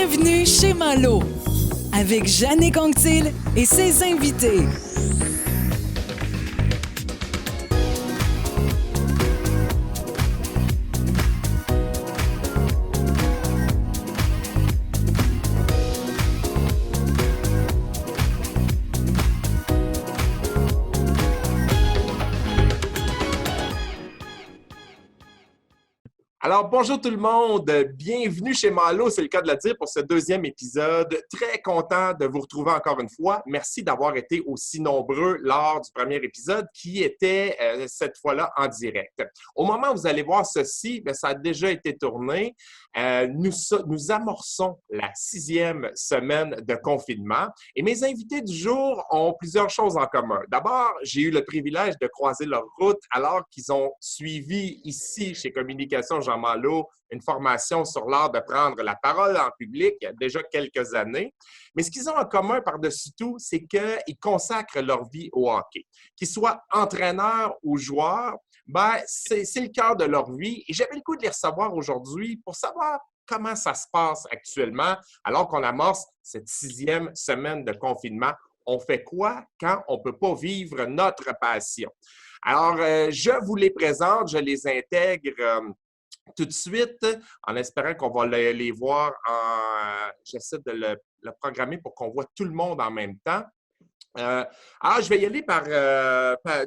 Bienvenue chez Malo, avec Jannick Anctil et ses invités. Alors, bonjour tout le monde, bienvenue chez Malo, c'est le cas de le dire pour ce deuxième épisode. Très content de vous retrouver encore une fois. Merci d'avoir été aussi nombreux lors du premier épisode qui était cette fois-là en direct. Au moment où vous allez voir ceci, bien, ça a déjà été tourné. Nous amorçons la 6e semaine de confinement et mes invités du jour ont plusieurs choses en commun. D'abord, j'ai eu le privilège de croiser leur route alors qu'ils ont suivi ici chez Communication Jean Malo une formation sur l'art de prendre la parole en public il y a déjà quelques années. Mais ce qu'ils ont en commun par-dessus tout, c'est qu'ils consacrent leur vie au hockey. Qu'ils soient entraîneurs ou joueurs, ben, c'est le cœur de leur vie. Et j'avais le goût de les recevoir aujourd'hui pour savoir comment ça se passe actuellement alors qu'on amorce cette 6e semaine de confinement. On fait quoi quand on ne peut pas vivre notre passion? Alors, je vous les présente, je les intègre tout de suite, en espérant qu'on va les voir. J'essaie de le programmer pour qu'on voit tout le monde en même temps. Alors, je vais y aller par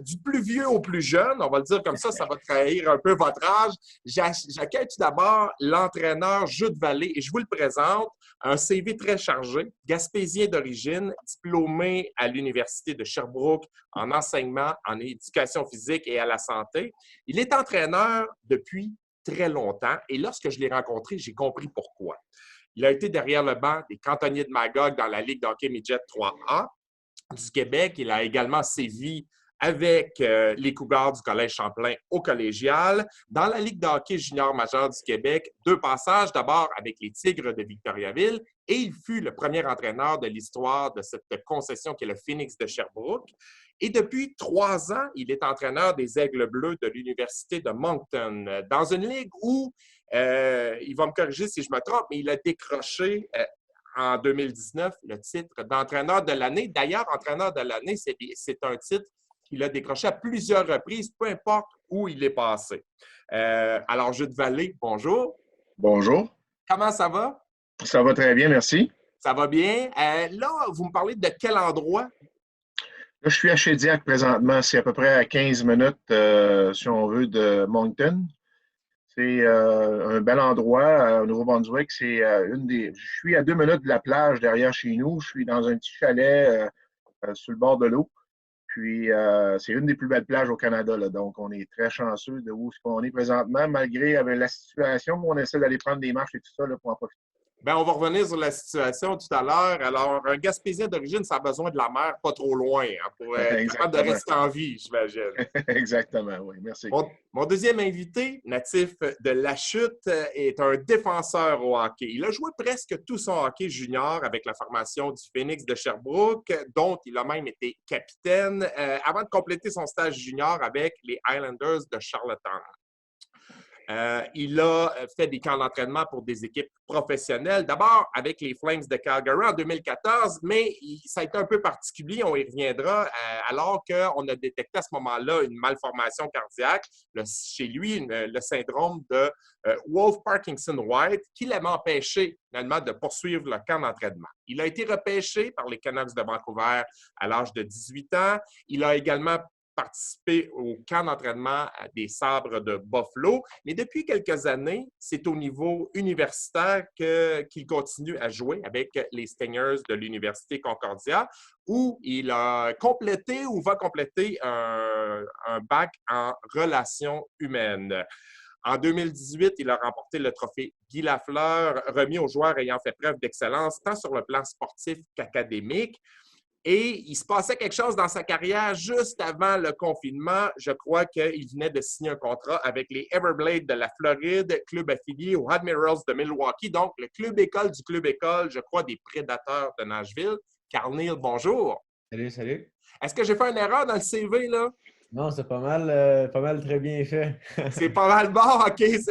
du plus vieux au plus jeune. On va le dire comme ça va trahir un peu votre âge. J'accueille tout d'abord l'entraîneur Jude Vallée et je vous le présente. Un CV très chargé, gaspésien d'origine, diplômé à l'Université de Sherbrooke en enseignement, en éducation physique et à la santé. Il est entraîneur depuis très longtemps et lorsque je l'ai rencontré, j'ai compris pourquoi. Il a été derrière le banc des cantonniers de Magog dans la Ligue de hockey midget 3A du Québec. Il a également sévi avec les Cougars du Collège Champlain au collégial. Dans la Ligue de hockey junior majeur du Québec, 2 passages, d'abord avec les Tigres de Victoriaville et il fut le premier entraîneur de l'histoire de cette concession qui est le Phoenix de Sherbrooke. Et depuis 3 ans, il est entraîneur des Aigles Bleus de l'Université de Moncton, dans une ligue où, il va me corriger si je me trompe, mais il a décroché en 2019 le titre d'entraîneur de l'année. D'ailleurs, entraîneur de l'année, c'est un titre qu'il a décroché à plusieurs reprises, peu importe où il est passé. Alors, Jude Vallée, bonjour. Bonjour. Comment ça va? Ça va très bien, merci. Ça va bien. Là, vous me parlez de quel endroit? Là, je suis à Shediac présentement. C'est à peu près à 15 minutes, si on veut, de Moncton. C'est un bel endroit au Nouveau-Brunswick. Je suis à 2 minutes de la plage derrière chez nous. Je suis dans un petit chalet sur le bord de l'eau. Puis, c'est une des plus belles plages au Canada, là. Donc, on est très chanceux de où on est présentement, malgré avec la situation où on essaie d'aller prendre des marches et tout ça là, pour en profiter. Bien, on va revenir sur la situation tout à l'heure. Alors, un Gaspésien d'origine, ça a besoin de la mer pas trop loin pour être capable de rester en vie, j'imagine. Exactement, oui. Merci. Mon deuxième invité, natif de La Chute, est un défenseur au hockey. Il a joué presque tout son hockey junior avec la formation du Phoenix de Sherbrooke, dont il a même été capitaine, avant de compléter son stage junior avec les Highlanders de Charlottetown. Il a fait des camps d'entraînement pour des équipes professionnelles, d'abord avec les Flames de Calgary en 2014, mais ça a été un peu particulier, on y reviendra, alors qu'on a détecté à ce moment-là une malformation cardiaque, chez lui, le syndrome de Wolff-Parkinson-White, qui l'avait empêché finalement de poursuivre le camp d'entraînement. Il a été repêché par les Canucks de Vancouver à l'âge de 18 ans. Il a également participé au camp d'entraînement des Sabres de Buffalo. Mais depuis quelques années, c'est au niveau universitaire qu'il continue à jouer avec les Stingers de l'Université Concordia, où il a complété ou va compléter un bac en relations humaines. En 2018, il a remporté le trophée Guy Lafleur, remis aux joueurs ayant fait preuve d'excellence tant sur le plan sportif qu'académique. Et il se passait quelque chose dans sa carrière juste avant le confinement. Je crois qu'il venait de signer un contrat avec les Everblades de la Floride, club affilié aux Admirals de Milwaukee, donc le club école du club école, je crois, des Prédateurs de Nashville. Carl Neal, bonjour. Salut, salut. Est-ce que j'ai fait une erreur dans le CV, là? Non, c'est pas mal très bien fait. C'est pas mal bon, OK. Le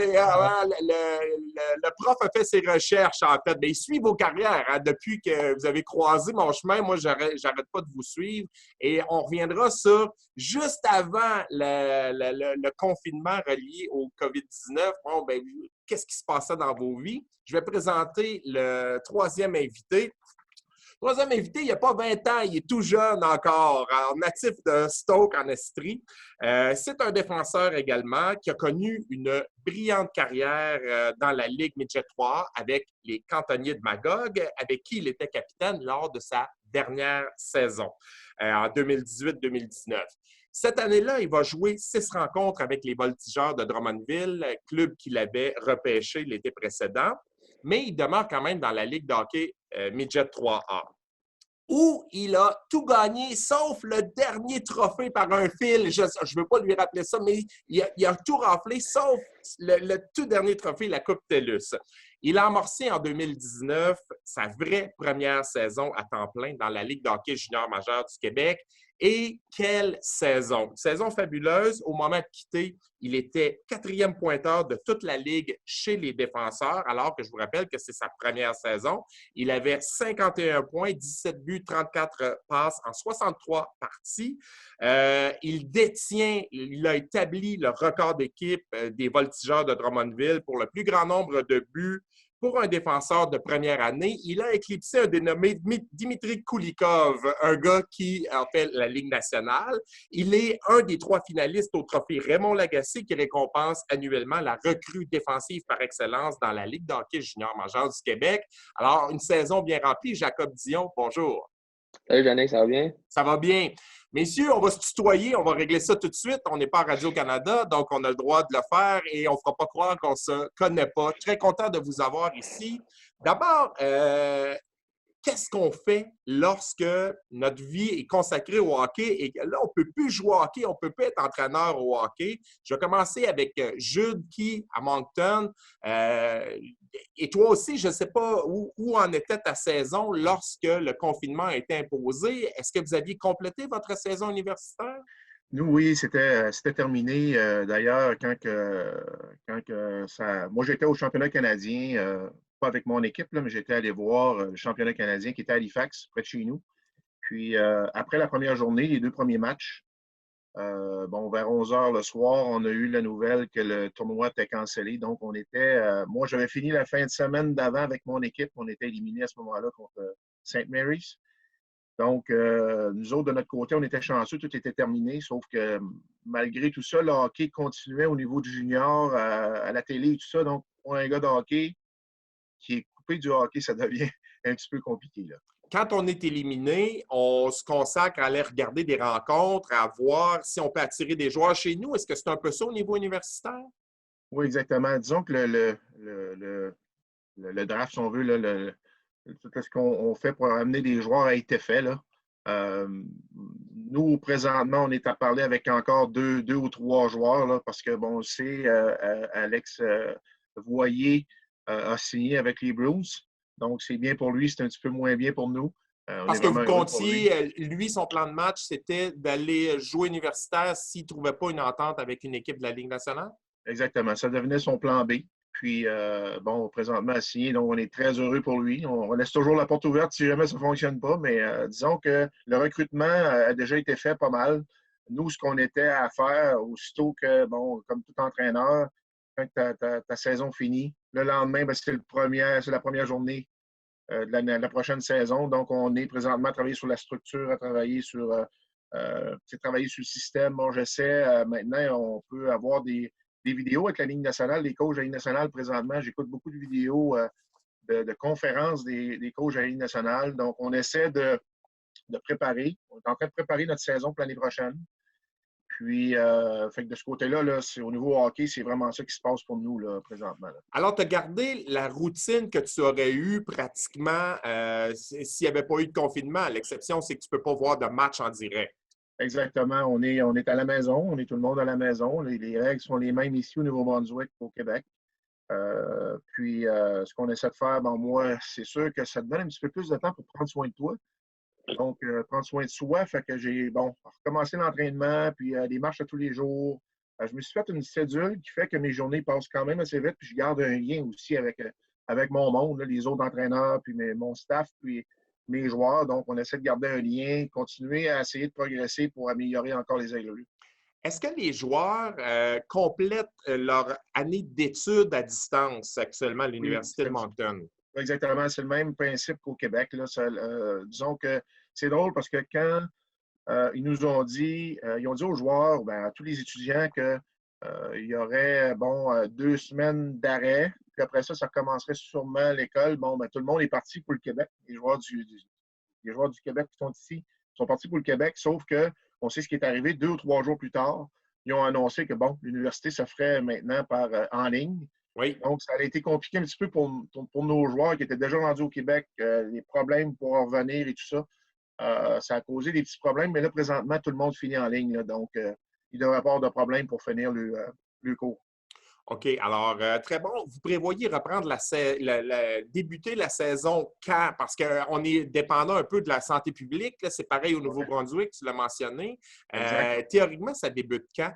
prof a fait ses recherches, en fait. Mais il suit vos carrières. Hein. Depuis que vous avez croisé mon chemin, moi, j'arrête pas de vous suivre. Et on reviendra sur juste avant le confinement relié au COVID-19. Bon, ben, qu'est-ce qui se passait dans vos vies? Je vais présenter le troisième invité. Troisième invité, il n'y a pas 20 ans, il est tout jeune encore, natif de Stoke en Estrie. C'est un défenseur également qui a connu une brillante carrière dans la Ligue Midget 3 avec les Cantonniers de Magog, avec qui il était capitaine lors de sa dernière saison en 2018-2019. Cette année-là, il va jouer 6 rencontres avec les Voltigeurs de Drummondville, club qu'il avait repêché l'été précédent, mais il demeure quand même dans la Ligue de hockey Midget 3A, où il a tout gagné, sauf le dernier trophée par un fil. Je ne veux pas lui rappeler ça, mais il a tout raflé, sauf le tout dernier trophée, la Coupe TELUS. Il a amorcé en 2019 sa vraie première saison à temps plein dans la Ligue de hockey junior majeur du Québec. Et quelle saison! Une saison fabuleuse. Au moment de quitter, il était 4e pointeur de toute la Ligue chez les défenseurs, alors que je vous rappelle que c'est sa première saison. Il avait 51 points, 17 buts, 34 passes en 63 parties. Il a établi le record d'équipe des Voltigeurs de Drummondville pour le plus grand nombre de buts pour un défenseur de première année. Il a éclipsé un dénommé Dimitri Kulikov, un gars qui a fait la Ligue nationale. Il est un des 3 finalistes au trophée Raymond Lagacé qui récompense annuellement la recrue défensive par excellence dans la Ligue de hockey junior majeur du Québec. Alors, une saison bien remplie. Jacob Dion, bonjour. Salut, Jannick, ça va bien? Ça va bien. Messieurs, on va se tutoyer, on va régler ça tout de suite. On n'est pas à Radio-Canada, donc on a le droit de le faire et on ne fera pas croire qu'on ne se connaît pas. Très content de vous avoir ici. D'abord, qu'est-ce qu'on fait lorsque notre vie est consacrée au hockey et que là, on ne peut plus jouer au hockey, on ne peut plus être entraîneur au hockey? Je vais commencer avec Jude qui, à Moncton. Et toi aussi, je ne sais pas où en était ta saison lorsque le confinement a été imposé. Est-ce que vous aviez complété votre saison universitaire? Nous, oui, c'était terminé. D'ailleurs, moi, j'étais au championnat canadien, pas avec mon équipe, là, mais j'étais allé voir le championnat canadien qui était à Halifax, près de chez nous. Puis, après la première journée, les 2 premiers matchs, vers 11 heures le soir, on a eu la nouvelle que le tournoi était cancellé. Donc, moi, j'avais fini la fin de semaine d'avant avec mon équipe. On était éliminés à ce moment-là contre St. Mary's. Donc, nous autres, de notre côté, on était chanceux, tout était terminé, sauf que malgré tout ça, le hockey continuait au niveau du junior, à la télé et tout ça. Donc, pour un gars de hockey qui est coupé du hockey, ça devient un petit peu compliqué, là. Quand on est éliminé, on se consacre à aller regarder des rencontres, à voir si on peut attirer des joueurs chez nous. Est-ce que c'est un peu ça au niveau universitaire? Oui, exactement. Disons que le draft, si on veut, là, tout ce qu'on fait pour amener des joueurs a été fait, là. Nous, présentement, on est à parler avec encore deux ou 3 joueurs, là, parce que, bon, c'est Alex Voyer a signé avec les Blues. Donc, c'est bien pour lui, c'est un petit peu moins bien pour nous. Parce que vous comptiez, lui, son plan de match, c'était d'aller jouer universitaire s'il ne trouvait pas une entente avec une équipe de la Ligue nationale? Exactement. Ça devenait son plan B. Puis, présentement, à signer, donc on est très heureux pour lui. On laisse toujours la porte ouverte si jamais ça ne fonctionne pas, mais disons que le recrutement a déjà été fait pas mal. Nous, ce qu'on était à faire, aussitôt que, comme tout entraîneur, quand ta saison finit, le lendemain, c'est la première journée de la prochaine saison. Donc, on est présentement à travailler sur la structure, à travailler sur le système. Bon, j'essaie, maintenant, on peut avoir des vidéos avec la Ligue nationale, les coachs de la Ligue nationale présentement. J'écoute beaucoup de vidéos de conférences des coachs de la Ligue nationale. Donc, on essaie de préparer. On est en train de préparer notre saison pour l'année prochaine. Puis, fait que de ce côté-là, là, au niveau hockey, c'est vraiment ça qui se passe pour nous là, présentement. Là. Alors, tu as gardé la routine que tu aurais eue pratiquement s'il n'y avait pas eu de confinement. L'exception, c'est que tu ne peux pas voir de match en direct. Exactement. On est à la maison. On est tout le monde à la maison. Les règles sont les mêmes ici au Nouveau-Brunswick qu'au Québec. Ce qu'on essaie de faire, moi, c'est sûr que ça te donne un petit peu plus de temps pour prendre soin de toi. Donc, prendre soin de soi. Fait que j'ai, recommencé l'entraînement, puis des marches à tous les jours. Je me suis fait une cédule qui fait que mes journées passent quand même assez vite, puis je garde un lien aussi avec mon monde, là, les autres entraîneurs, puis mon staff, puis mes joueurs. Donc, on essaie de garder un lien, continuer à essayer de progresser pour améliorer encore les Aigles. Est-ce que les joueurs complètent leur année d'études à distance actuellement à Oui, l'Université de Moncton? exactement. C'est le même principe qu'au Québec. Là. Disons que c'est drôle parce que quand ils nous ont dit, ils ont dit aux joueurs, à tous les étudiants qu'il y aurait 2 semaines d'arrêt. Puis après ça, ça recommencerait sûrement l'école. Tout le monde est parti pour le Québec. Les joueurs du Québec qui sont ici sont partis pour le Québec, sauf que on sait ce qui est arrivé 2 ou 3 jours plus tard. Ils ont annoncé que l'université se ferait maintenant en ligne. Oui. Donc, ça a été compliqué un petit peu pour nos joueurs qui étaient déjà rendus au Québec, les problèmes pour en revenir et tout ça. Ça a causé des petits problèmes, mais là, présentement, tout le monde finit en ligne. Là, donc, il ne devrait pas avoir de problème pour finir le cours. OK. Alors, très bon. Vous prévoyez reprendre débuter la saison quand? Parce qu'on est dépendant un peu de la santé publique. C'est pareil au Nouveau-Brunswick, tu l'as mentionné. Théoriquement, ça débute quand?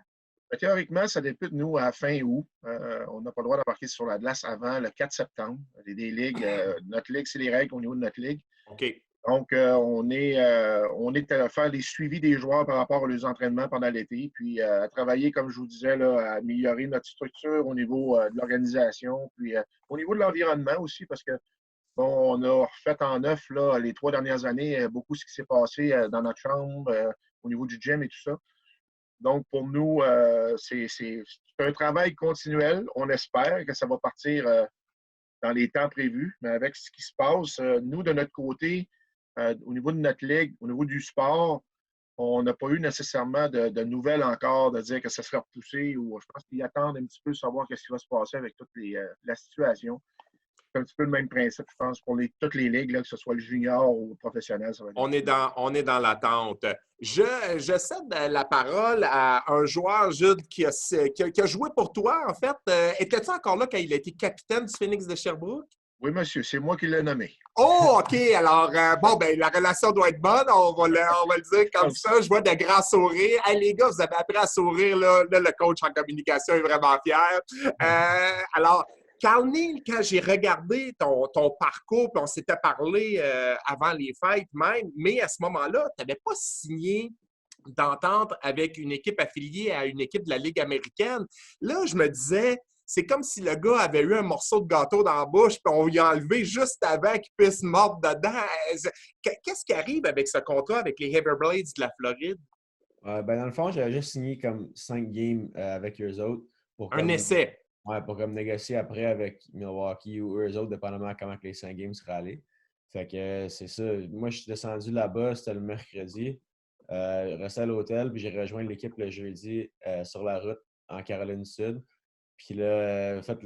Théoriquement, ça débute, nous, à fin août. On n'a pas le droit d'embarquer sur la glace avant le 4 septembre. Il y a des ligues. Notre ligue, c'est les règles au niveau de notre ligue. OK. Donc, on est à faire des suivis des joueurs par rapport aux entraînements pendant l'été, puis à travailler, comme je vous disais, là, à améliorer notre structure au niveau de l'organisation, puis au niveau de l'environnement aussi, parce que on a refait en neuf là, les 3 dernières années beaucoup ce qui s'est passé dans notre chambre, au niveau du gym et tout ça. Donc, pour nous, c'est un travail continuel. On espère que ça va partir dans les temps prévus, mais avec ce qui se passe, nous, de notre côté, au niveau de notre ligue, au niveau du sport, on n'a pas eu nécessairement de nouvelles encore de dire que ça serait repoussé ou je pense qu'ils attendent un petit peu de savoir ce qui va se passer avec toute la situation. C'est un petit peu le même principe, je pense, pour toutes les ligues, là, que ce soit le junior ou le professionnel. Ça va être on est dans l'attente. Je cède la parole à un joueur, Jude, qui a joué pour toi, en fait. Étais-tu encore là quand il a été capitaine du Phoenix de Sherbrooke? Oui, monsieur, c'est moi qui l'ai nommé. Oh, OK. Alors, la relation doit être bonne. On va le dire comme ça. Je vois de grands sourires. Hey, les gars, vous avez appris à sourire. Là, le coach en communication est vraiment fier. Alors, Carl Neal, quand j'ai regardé ton parcours, puis on s'était parlé avant les fêtes même, mais à ce moment-là, tu n'avais pas signé d'entente avec une équipe affiliée à une équipe de la Ligue américaine. Là, je me disais, c'est comme si le gars avait eu un morceau de gâteau dans la bouche puis on lui a enlevé juste avant qu'il puisse mordre dedans. Qu'est-ce qui arrive avec ce contrat avec les Everblades de la Floride? Dans le fond, j'avais juste signé comme 5 games avec eux autres. Un essai. Ouais, pour comme négocier après avec Milwaukee ou eux autres, dépendamment de comment les 5 games seraient allés. Fait que c'est ça. Moi, je suis descendu là-bas, c'était le mercredi. Resté à l'hôtel, puis j'ai rejoint l'équipe le jeudi sur la route en Caroline du Sud. Puis là, fait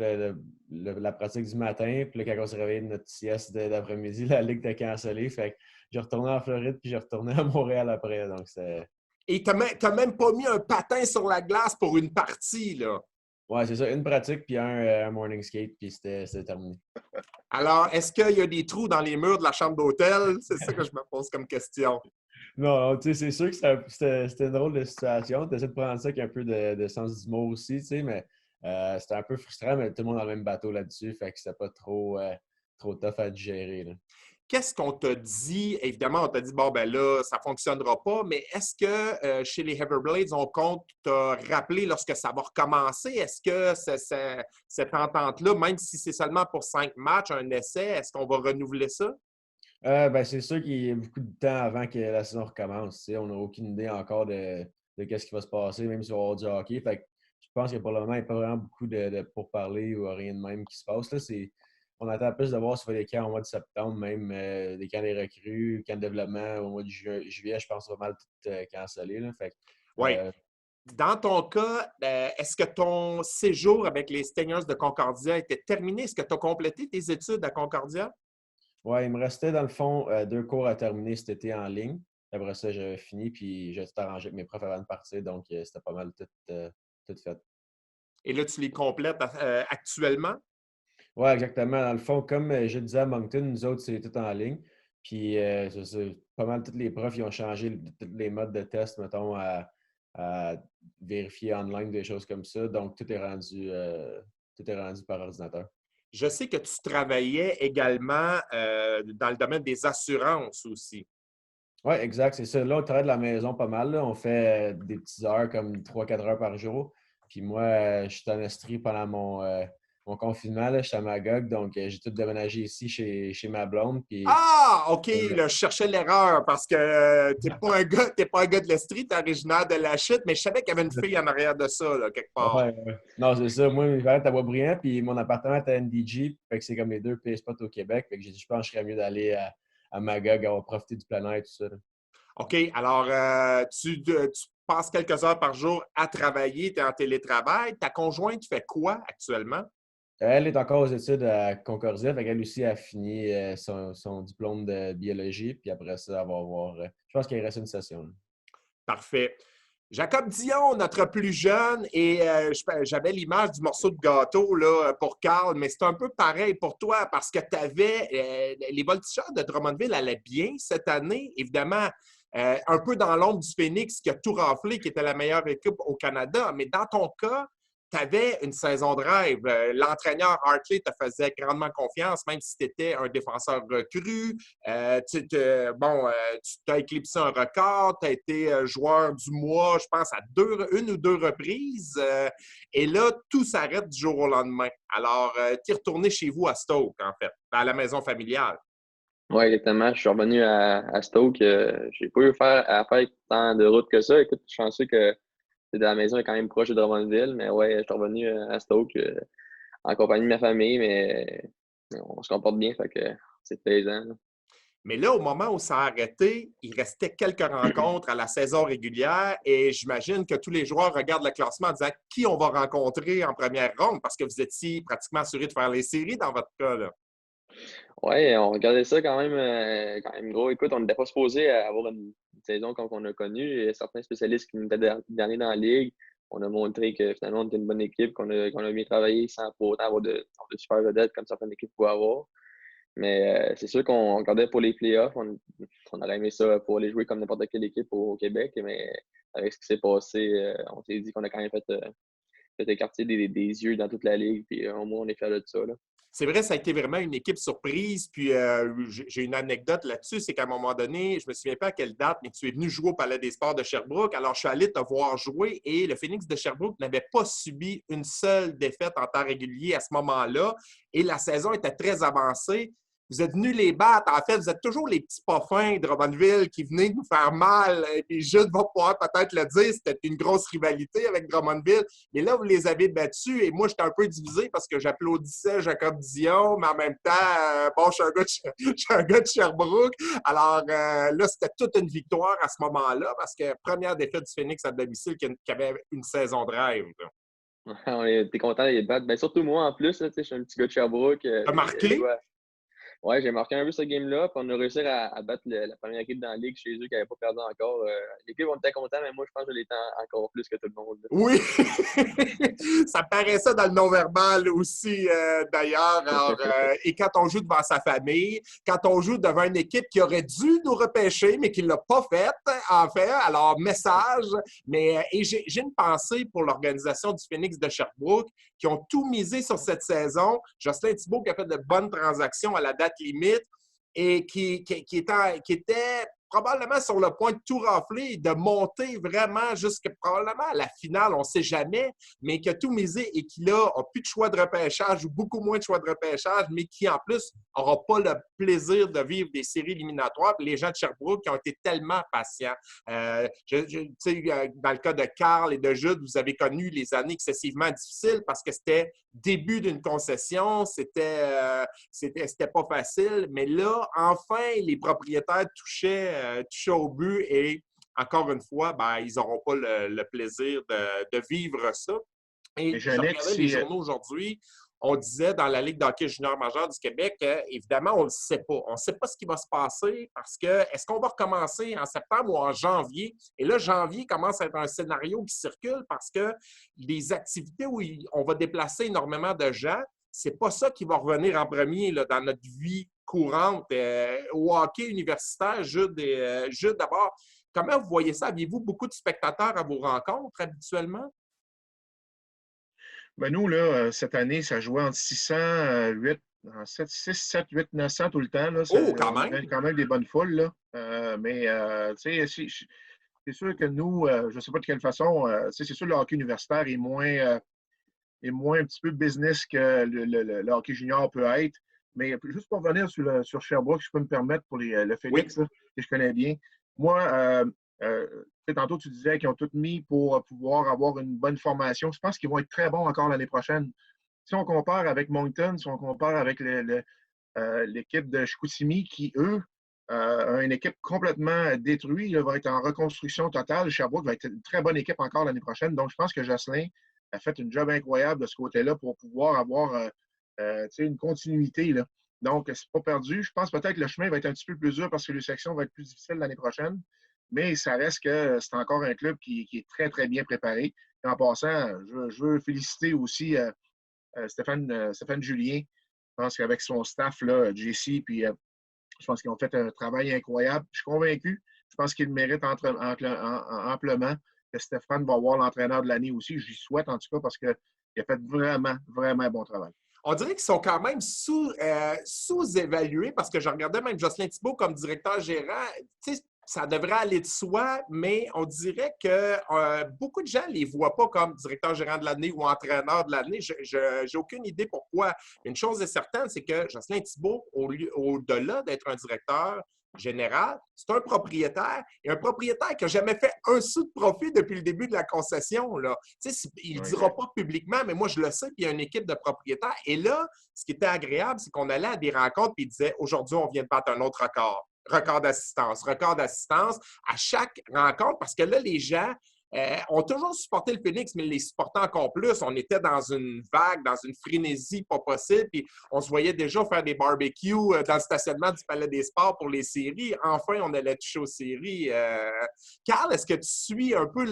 la pratique du matin. Puis là, quand on s'est réveillé de notre sieste d'après-midi, la Ligue était cancellée. Fait que j'ai retourné en Floride, puis j'ai retourné à Montréal après. Donc, c'est... Et t'as même pas mis un patin sur la glace pour une partie, là. Ouais, c'est ça. Une pratique, puis un morning skate, puis c'était terminé. Alors, est-ce qu'il y a des trous dans les murs de la chambre d'hôtel? C'est ça que je me pose comme question. Non, tu sais, c'est sûr que c'était une drôle de situation. Tu essaies de prendre ça avec un peu de sens d'humour aussi, tu sais, mais c'était un peu frustrant, mais tout le monde dans le même bateau là-dessus, fait que c'était pas trop tough à digérer, là. Qu'est-ce qu'on t'a dit? Évidemment, on t'a dit, là, ça ne fonctionnera pas, mais est-ce que chez les Everblades, on compte te rappeler lorsque ça va recommencer? Est-ce que cette entente-là, même si c'est seulement pour 5 matchs, un essai, est-ce qu'on va renouveler ça? C'est sûr qu'il y a beaucoup de temps avant que la saison recommence. Tu sais, on n'a aucune idée encore de ce qui va se passer, même si on va avoir du hockey. Fait que je pense que pour le moment, il n'y a pas vraiment beaucoup de pourparlers ou rien de même qui se passe. Là, on attend plus de voir s'il y a des camps au mois de septembre, même des camps des recrues, camps de développement au mois de juillet, je pense que ça va mal tout canceller. Oui. Dans ton cas, est-ce que ton séjour avec les Stingers de Concordia était terminé? Est-ce que tu as complété tes études à Concordia? Oui, il me restait dans le fond 2 cours à terminer cet été en ligne. Après ça, j'avais fini, puis j'ai tout arrangé avec mes profs avant de partir, donc c'était pas mal tout fait. Et là, tu les complètes actuellement? Oui, exactement. Dans le fond, comme je disais à Moncton, nous autres, c'est tout en ligne. Puis, c'est ça, pas mal tous les profs, ils ont changé tous les modes de test, mettons, à vérifier online des choses comme ça. Donc, tout est rendu par ordinateur. Je sais que tu travaillais également dans le domaine des assurances aussi. Oui, exact, c'est ça. Là, on travaille de la maison pas mal. Là. On fait des petites heures, comme 3-4 heures par jour. Puis moi, je suis en Estrie pendant mon confinement. Là, je suis à Magog, donc j'ai tout déménagé ici chez ma blonde. Puis, Ah, OK, là, je cherchais l'erreur parce que t'es pas un gars de l'Estrie, t'es originaire de la Chute, mais je savais qu'il y avait une fille en arrière de ça, là, quelque part. ouais. Non, c'est ça. Moi, mes parents étaient à Boisbriand, puis mon appartement était à NDG. Fait que c'est comme les deux pires spots au Québec. Fait que j'ai dit, je pense que je serais mieux d'aller à Magog, avoir profité du plein air et tout ça. Là. OK, alors tu passes quelques heures par jour à travailler, tu es en télétravail. Ta conjointe fait quoi actuellement? Elle est encore aux études à Concordia. Fait qu'elle aussi a fini son diplôme de biologie. Puis après ça, elle va avoir. Je pense qu'il reste une session. Là. Parfait. Jacob Dion, notre plus jeune, et j'avais l'image du morceau de gâteau là, pour Carl, mais c'est un peu pareil pour toi parce que tu avais les Voltigeurs de Drummondville allaient bien cette année, évidemment. Un peu dans l'ombre du Phoenix qui a tout raflé, qui était la meilleure équipe au Canada. Mais dans ton cas, tu avais une saison de rêve. L'entraîneur Hartley te faisait grandement confiance, même si tu étais un défenseur recru. Tu as éclipsé un record. Tu as été joueur du mois, je pense, à une ou deux reprises. Et là, tout s'arrête du jour au lendemain. Alors, tu es retourné chez vous à Stoke, en fait, à la maison familiale. Oui, exactement. Je suis revenu à Stoke. J'ai pas eu à faire tant de routes que ça. Écoute, je suis chanceux que la maison est quand même proche de Drummondville, mais ouais, je suis revenu à Stoke en compagnie de ma famille, mais on se comporte bien, fait que c'est plaisant. Là. Mais là, au moment où ça a arrêté, il restait quelques rencontres à la saison régulière et j'imagine que tous les joueurs regardent le classement en disant qui on va rencontrer en première ronde parce que vous étiez pratiquement assuré de faire les séries dans votre cas. Là. Ouais, on regardait ça quand même gros. Écoute, on n'était pas supposé avoir une saison comme on a connu. Il y a certains spécialistes qui nous étaient derniers dans la ligue. On a montré que finalement, on était une bonne équipe, qu'on a bien travaillé sans pour autant avoir de super vedettes comme certaines équipes pouvaient avoir. Mais c'est sûr qu'on regardait pour les playoffs. On aurait aimé ça pour aller jouer comme n'importe quelle équipe au Québec. Mais avec ce qui s'est passé, on s'est dit qu'on a quand même fait écarter des yeux dans toute la ligue. Puis au moins, on est fiers de ça. Là. C'est vrai, ça a été vraiment une équipe surprise. Puis j'ai une anecdote là-dessus, c'est qu'à un moment donné, je ne me souviens pas à quelle date, mais tu es venu jouer au Palais des Sports de Sherbrooke. Alors, je suis allé te voir jouer et le Phoenix de Sherbrooke n'avait pas subi une seule défaite en temps régulier à ce moment-là. Et la saison était très avancée. Vous êtes venus les battre. En fait, vous êtes toujours les petits pas fins de Drummondville qui venaient nous faire mal. Et puis Jules va pouvoir peut-être le dire, c'était une grosse rivalité avec Drummondville. Mais là, vous les avez battus et moi, j'étais un peu divisé parce que j'applaudissais Jacob Dion, mais en même temps, je suis un gars de Sherbrooke. Alors là, c'était toute une victoire à ce moment-là parce que première défaite du Phoenix à domicile qui avait une saison de rêve. On était content de les battre. Ben, surtout moi, en plus, là, je suis un petit gars de Sherbrooke. T'as marqué? Ouais, j'ai marqué un peu ce game-là. Puis on a réussi à battre la première équipe dans la ligue chez eux qui n'avait pas perdu encore. L'équipe, on était content, mais moi, je pense que je l'étais encore plus que tout le monde. Là. Oui! Ça paraissait dans le non-verbal aussi, d'ailleurs. Alors, et quand on joue devant sa famille, quand on joue devant une équipe qui aurait dû nous repêcher, mais qui ne l'a pas faite, en fait. Alors, message. Mais et j'ai une pensée pour l'organisation du Phoenix de Sherbrooke qui ont tout misé sur cette saison. Jocelyn Thibault qui a fait de bonnes transactions à la date limite et qui était probablement sur le point de tout rafler, de monter vraiment jusqu'à probablement à la finale, on ne sait jamais, mais qui a tout misé et qui là n'a plus de choix de repêchage ou beaucoup moins de choix de repêchage, mais qui en plus n'aura pas le plaisir de vivre des séries éliminatoires. Puis les gens de Sherbrooke qui ont été tellement patients. Dans le cas de Carl et de Jude, vous avez connu les années excessivement difficiles parce que c'était début d'une concession, c'était pas facile, mais là, enfin, les propriétaires touchaient au but et encore une fois, ils n'auront pas le plaisir de vivre ça. Et je regardais les journaux aujourd'hui, on disait dans la Ligue d'hockey junior majeur du Québec, évidemment, on ne le sait pas. On ne sait pas ce qui va se passer parce que est-ce qu'on va recommencer en septembre ou en janvier? Et là, janvier commence à être un scénario qui circule parce que les activités où on va déplacer énormément de gens, c'est pas ça qui va revenir en premier là, dans notre vie courante. Au hockey universitaire, Jude, d'abord, comment vous voyez ça? Aviez-vous beaucoup de spectateurs à vos rencontres habituellement? Ben nous, là, cette année, ça jouait entre 600, 8, 7, 6, 7, 8, 900 tout le temps. Là. Oh, quand On même! avait quand même des bonnes foules. Là. Mais tu sais, c'est sûr que nous, je ne sais pas de quelle façon, c'est sûr que le hockey universitaire est moins un petit peu business que le hockey junior peut être. Mais juste pour revenir sur Sherbrooke, si je peux me permettre pour le Oui. Phoenix, là, que je connais bien. Moi, tantôt, tu disais qu'ils ont tout mis pour pouvoir avoir une bonne formation. Je pense qu'ils vont être très bons encore l'année prochaine. Si on compare avec Moncton, si on compare avec l'équipe de Chicoutimi, qui, eux, ont une équipe complètement détruite, va être en reconstruction totale. Sherbrooke va être une très bonne équipe encore l'année prochaine. Donc, je pense que Jocelyn a fait une job incroyable de ce côté-là pour pouvoir avoir une continuité. Là. Donc, c'est pas perdu. Je pense peut-être que le chemin va être un petit peu plus dur parce que les sections vont être plus difficiles l'année prochaine. Mais ça reste que c'est encore un club qui est très, très bien préparé. Et en passant, je veux féliciter aussi Stéphane Julien. Je pense qu'avec son staff, là, JC, puis je pense qu'ils ont fait un travail incroyable. Je suis convaincu. Je pense qu'il mérite amplement que Stéphane va avoir l'entraîneur de l'année aussi. J'y souhaite en tout cas parce qu'il a fait vraiment, vraiment un bon travail. On dirait qu'ils sont quand même sous-évalués parce que je regardais même Jocelyn Thibault comme directeur gérant. Tu sais, ça devrait aller de soi, mais on dirait que beaucoup de gens ne les voient pas comme directeur gérant de l'année ou entraîneur de l'année. Je n'ai aucune idée pourquoi. Une chose est certaine, c'est que Jocelyn Thibault, au-delà d'être un directeur général, c'est un propriétaire et un propriétaire qui n'a jamais fait un sou de profit depuis le début de la concession. Là. Il ne dira pas publiquement, mais moi, je le sais, puis il y a une équipe de propriétaires. Et là, ce qui était agréable, c'est qu'on allait à des rencontres et il disait aujourd'hui, on vient de battre un autre record. Record d'assistance à chaque rencontre parce que là, les gens ont toujours supporté le Phoenix, mais les supportaient encore plus. On était dans une vague, dans une frénésie pas possible, puis on se voyait déjà faire des barbecues dans le stationnement du Palais des Sports pour les séries. Enfin, on allait toucher aux séries. Carl, est-ce que tu suis un peu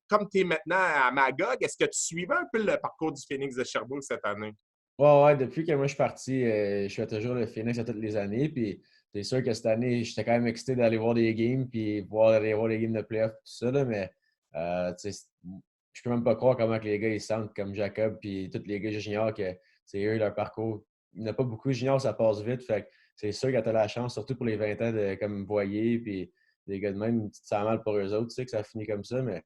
comme tu es maintenant à Magog, est-ce que tu suivais un peu le parcours du Phoenix de Sherbrooke cette année? Ouais, depuis que moi je suis parti, je fais toujours le Phoenix à toutes les années. Puis c'est sûr que cette année, j'étais quand même excité d'aller voir des games puis aller voir les games de playoff tout ça. Là, mais je peux même pas croire comment que les gars ils sentent comme Jacob puis tous les gars juniors que c'est eux leur parcours. Il n'y en a pas beaucoup de juniors, ça passe vite. Fait que c'est sûr que tu as la chance, surtout pour les 20 ans, de comme voyer puis les gars de même, tu te sens mal pour eux autres, tu sais que ça finit comme ça, mais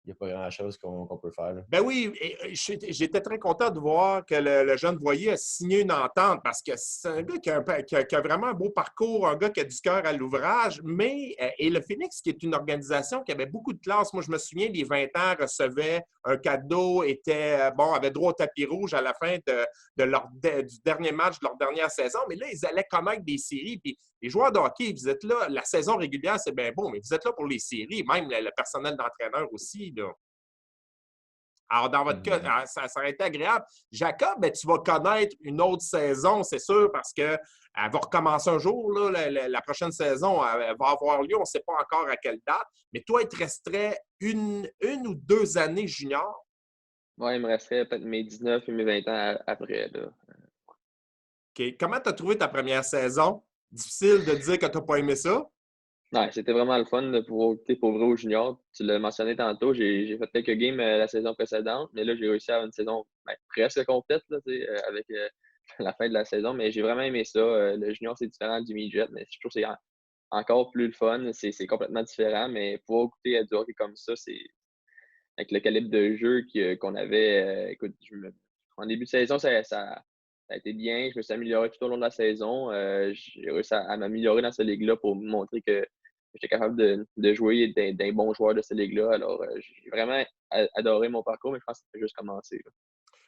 il n'y a pas grand-chose qu'on peut faire. Là. Ben oui, j'étais très content de voir que le jeune Voyer a signé une entente parce que c'est un gars qui a vraiment un beau parcours, un gars qui a du cœur à l'ouvrage, mais et le Phoenix, qui est une organisation qui avait beaucoup de classe. Moi, je me souviens, les 20 ans recevaient un cadeau, avaient droit au tapis rouge à la fin du dernier match de leur dernière saison, mais là, ils allaient connaître des séries. Puis les joueurs de hockey, vous êtes là, la saison régulière, c'est bien beau, mais vous êtes là pour les séries, même le personnel d'entraîneur aussi. Là. Alors, dans votre cas, ça aurait été agréable. Jacob, ben, tu vas connaître une autre saison, c'est sûr, parce qu'elle va recommencer un jour. Là, la prochaine saison elle va avoir lieu, on ne sait pas encore à quelle date. Mais toi, il te resterait une ou 2 années junior. Oui, il me resterait peut-être mes 19 et mes 20 ans après. Là. OK. Comment tu as trouvé ta première saison? Difficile de dire que tu n'as pas aimé ça? Ouais, c'était vraiment le fun de pouvoir opter pour vrai aux juniors. Tu l'as mentionné tantôt, j'ai fait quelques games la saison précédente, mais là, j'ai réussi à avoir une saison presque complète là, avec la fin de la saison. Mais j'ai vraiment aimé ça. Le junior, c'est différent du midget, mais je trouve que c'est encore plus le fun. C'est complètement différent, mais pouvoir goûter à du hockey comme ça, c'est avec le calibre de jeu qu'on avait. Écoute, en début de saison, ça a été bien. Je me suis amélioré tout au long de la saison. J'ai réussi à m'améliorer dans cette ligue-là pour montrer que j'étais capable de jouer d'un bon joueur de cette ligue-là. Alors, j'ai vraiment adoré mon parcours, mais je pense que ça fait juste commencer. Là.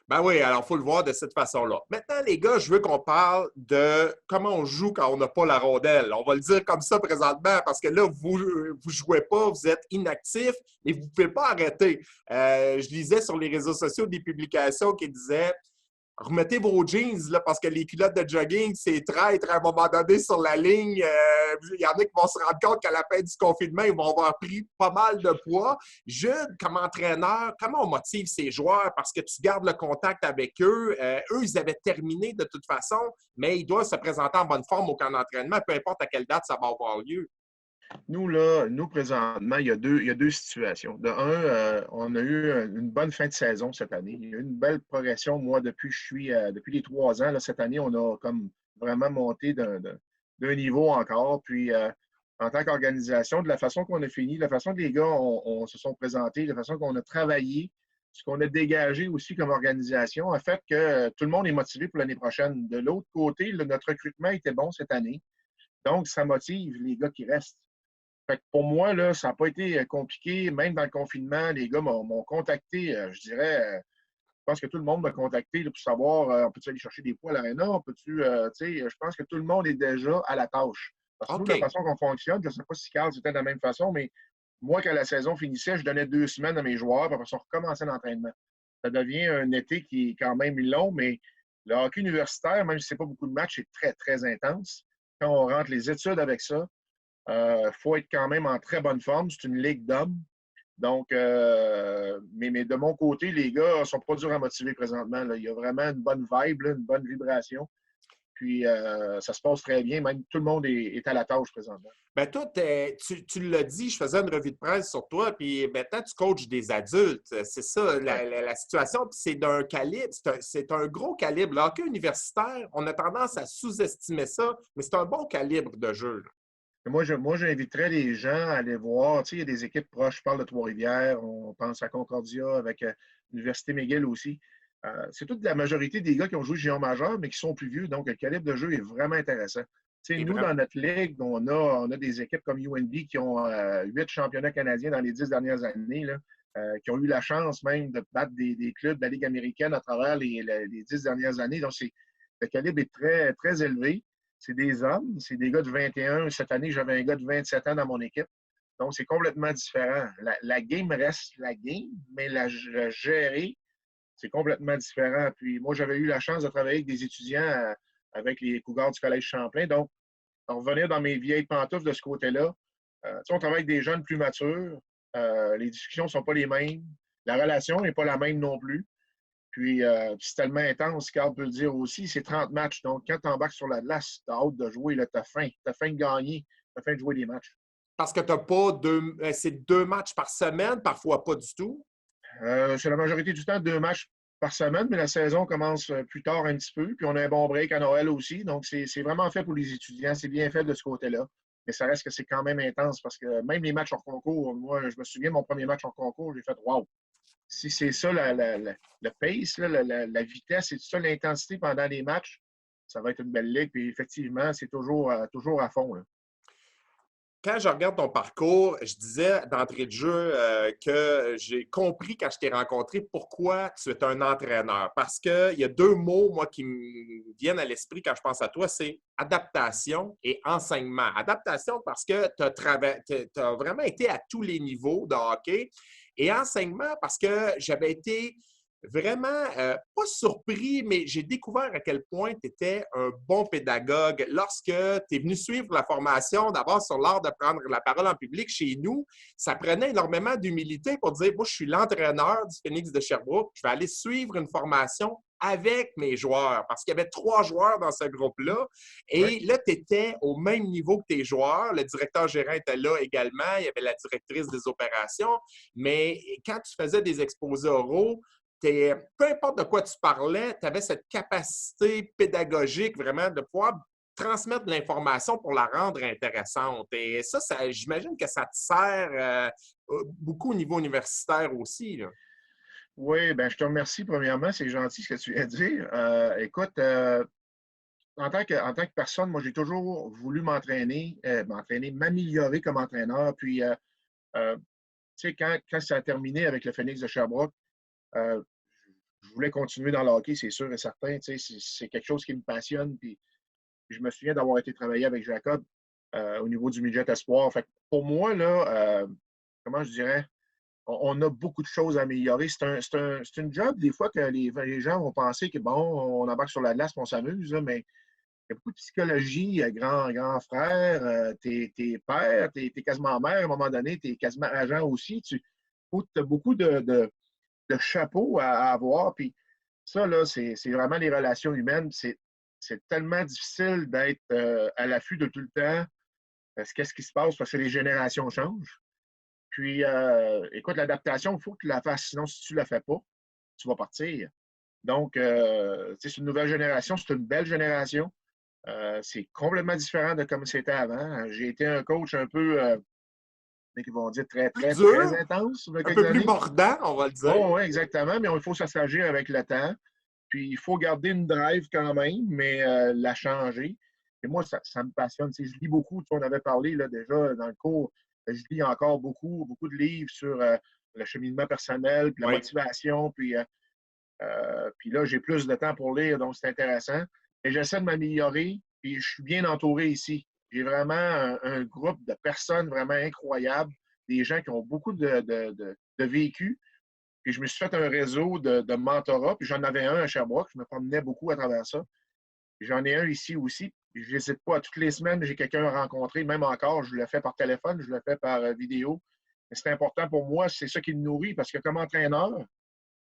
Ben oui, alors il faut le voir de cette façon-là. Maintenant, les gars, je veux qu'on parle de comment on joue quand on n'a pas la rondelle. On va le dire comme ça présentement parce que là, vous ne jouez pas, vous êtes inactifs et vous ne pouvez pas arrêter. Je lisais sur les réseaux sociaux des publications qui disaient remettez vos jeans là, parce que les culottes de jogging, c'est traître à un moment donné sur la ligne. Il y en a qui vont se rendre compte qu'à la fin du confinement, ils vont avoir pris pas mal de poids. Jude, comme entraîneur, comment on motive ces joueurs? Parce que tu gardes le contact avec eux. Eux, ils avaient terminé de toute façon, mais ils doivent se présenter en bonne forme au camp d'entraînement, peu importe à quelle date ça va avoir lieu. Nous, présentement, il y a deux situations. De un, on a eu une bonne fin de saison cette année. Il y a eu une belle progression. Moi, depuis les 3 ans, là, cette année, on a comme vraiment monté d'un niveau encore. Puis, en tant qu'organisation, de la façon qu'on a fini, de la façon que les gars se sont présentés, de la façon qu'on a travaillé, ce qu'on a dégagé aussi comme organisation, a fait que tout le monde est motivé pour l'année prochaine. De l'autre côté, notre recrutement était bon cette année. Donc, ça motive les gars qui restent. Fait que pour moi, là, ça n'a pas été compliqué. Même dans le confinement, les gars m'ont contacté, je dirais, je pense que tout le monde m'a contacté là, pour savoir, on peut-tu aller chercher des poids à l'aréna? Je pense que tout le monde est déjà à la tâche. Parce que nous, OK. la façon qu'on fonctionne, je ne sais pas si Carl, c'était de la même façon, mais moi, quand la saison finissait, je donnais 2 semaines à mes joueurs, puis après ça, on recommençait l'entraînement. Ça devient un été qui est quand même long, mais le hockey universitaire, même si ce n'est pas beaucoup de matchs, c'est très, très intense. Quand on rentre les études avec ça, faut être quand même en très bonne forme. C'est une ligue d'hommes. Donc, mais de mon côté, les gars ne sont pas durs à motiver présentement. Là. Il y a vraiment une bonne vibe, là, une bonne vibration. Puis, ça se passe très bien. Même tout le monde est à la tâche présentement. Ben toi, tu l'as dit, je faisais une revue de presse sur toi, puis maintenant, tu coaches des adultes. C'est ça, la situation. Puis c'est d'un calibre, c'est un gros calibre. Le hockey universitaire, on a tendance à sous-estimer ça, mais c'est un bon calibre de jeu. Là. Moi, j'inviterais les gens à aller voir. Tu sais, il y a des équipes proches. Je parle de Trois-Rivières. On pense à Concordia avec l'Université McGill aussi. C'est toute la majorité des gars qui ont joué junior majeur, mais qui sont plus vieux. Donc, le calibre de jeu est vraiment intéressant. Tu sais, nous, dans notre ligue, on a des équipes comme UNB qui ont 8 championnats canadiens dans les 10 dernières années, là, qui ont eu la chance même de battre des clubs de la Ligue américaine à travers les 10 dernières années. Donc, le calibre est très, très élevé. C'est des hommes, c'est des gars de 21. Cette année, j'avais un gars de 27 ans dans mon équipe. Donc, c'est complètement différent. La game reste la game, mais la gérer, c'est complètement différent. Puis moi, j'avais eu la chance de travailler avec des étudiants avec les Cougars du Collège Champlain. Donc, revenir dans mes vieilles pantoufles de ce côté-là. On travaille avec des jeunes plus matures. Les discussions ne sont pas les mêmes. La relation n'est pas la même non plus. Puis, c'est tellement intense, Carl peut le dire aussi, c'est 30 matchs. Donc, quand tu embarques sur la glace, tu as hâte de jouer, tu as faim. Tu as faim de gagner, tu as faim de jouer des matchs. Parce que tu n'as pas c'est 2 matchs par semaine, parfois pas du tout. C'est la majorité du temps 2 matchs par semaine, mais la saison commence plus tard un petit peu. Puis, on a un bon break à Noël aussi. Donc, c'est vraiment fait pour les étudiants. C'est bien fait de ce côté-là. Mais ça reste que c'est quand même intense parce que même les matchs hors concours, moi, je me souviens, mon premier match hors concours, j'ai fait « wow ». Si c'est ça le pace, la vitesse et tout ça, l'intensité pendant les matchs, ça va être une belle ligue. Puis effectivement, c'est toujours à fond. Là. Quand je regarde ton parcours, je disais d'entrée de jeu que j'ai compris quand je t'ai rencontré pourquoi tu es un entraîneur. Parce qu'il y a 2 mots, moi, qui me viennent à l'esprit quand je pense à toi, c'est adaptation et enseignement. Adaptation parce que tu as vraiment été à tous les niveaux de hockey. Et enseignement parce que j'avais été vraiment pas surpris, mais j'ai découvert à quel point tu étais un bon pédagogue lorsque tu es venu suivre la formation d'abord sur l'art de prendre la parole en public chez nous. Ça prenait énormément d'humilité pour dire, moi, je suis l'entraîneur du Phoenix de Sherbrooke, je vais aller suivre une formation avec mes joueurs, parce qu'il y avait 3 joueurs dans ce groupe-là. Et là, tu étais au même niveau que tes joueurs. Le directeur gérant était là également. Il y avait la directrice des opérations. Mais quand tu faisais des exposés oraux, peu importe de quoi tu parlais, tu avais cette capacité pédagogique vraiment de pouvoir transmettre de l'information pour la rendre intéressante. Et ça j'imagine que ça te sert beaucoup au niveau universitaire aussi. Là. Oui, bien, je te remercie premièrement. C'est gentil ce que tu viens de dire. Écoute, en tant que personne, moi, j'ai toujours voulu m'entraîner, m'améliorer comme entraîneur. Puis, tu sais, quand ça a terminé avec le Phoenix de Sherbrooke, je voulais continuer dans le hockey, c'est sûr et certain. Tu sais, c'est quelque chose qui me passionne. Puis je me souviens d'avoir été travailler avec Jacob au niveau du midget espoir. Fait que pour moi, là, comment je dirais, on a beaucoup de choses à améliorer. C'est une job, des fois, que les gens vont penser que, bon, on embarque sur la glace, on s'amuse, là, mais il y a beaucoup de psychologie, grand frère, t'es père, t'es quasiment mère, à un moment donné, t'es quasiment agent aussi. Tu as beaucoup de chapeaux à avoir. Puis ça, là, c'est vraiment les relations humaines. C'est tellement difficile d'être à l'affût de tout le temps. Qu'est-ce qui se passe? Parce que les générations changent. Puis, écoute, l'adaptation, il faut que tu la fasses. Sinon, si tu ne la fais pas, tu vas partir. Donc, c'est une nouvelle génération, c'est une belle génération. C'est complètement différent de comme c'était avant. J'ai été un coach un peu, qui vont dire très intense. Un peu plus mordant, on va le dire. Oh, oui, exactement, mais il faut s'assagir avec le temps. Puis, il faut garder une drive quand même, mais la changer. Et moi, ça me passionne. Tu sais, je lis beaucoup. Tu sais, on avait parlé là, déjà dans le cours. Je lis encore beaucoup de livres sur le cheminement personnel, puis la motivation. Puis là, j'ai plus de temps pour lire, donc c'est intéressant. Et j'essaie de m'améliorer, puis je suis bien entouré ici. J'ai vraiment un groupe de personnes vraiment incroyables, des gens qui ont beaucoup de vécu. Puis je me suis fait un réseau de mentorat, puis j'en avais un à Sherbrooke, je me promenais beaucoup à travers ça. J'en ai un ici aussi. Je n'hésite pas. Toutes les semaines, j'ai quelqu'un à rencontrer. Même encore, je le fais par téléphone, je le fais par vidéo. Mais c'est important pour moi, c'est ça qui me nourrit parce que comme entraîneur,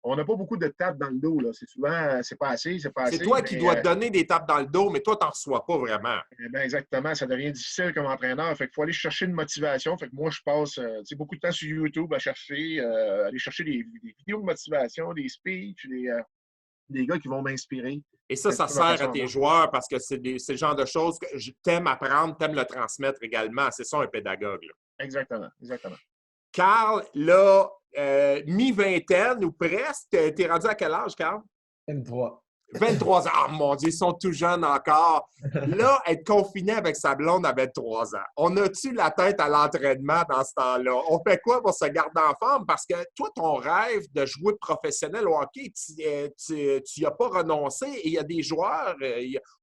on n'a pas beaucoup de tapes dans le dos. Là. C'est souvent, c'est pas assez. C'est toi qui dois te donner des tapes dans le dos, mais toi, tu n'en reçois pas vraiment. Bien, exactement. Ça devient difficile comme entraîneur. Fait qu'il faut aller chercher une motivation. Fait que moi, je passe beaucoup de temps sur YouTube à chercher, aller chercher des vidéos de motivation, des speeches, des gars qui vont m'inspirer. Et ça sert à tes joueurs parce que c'est le genre de choses que t'aimes apprendre, t'aimes le transmettre également. C'est ça un pédagogue. Là. Exactement. Carl, là, mi-vingtaine ou presque, t'es rendu à quel âge, Carl? 23. 23 ans. Oh mon Dieu, ils sont tout jeunes encore. Là, être confiné avec sa blonde à 23 ans. On a-tu la tête à l'entraînement dans ce temps-là? On fait quoi pour se garder en forme? Parce que toi, ton rêve de jouer professionnel au hockey, tu n'y as pas renoncé. Et il y a des joueurs,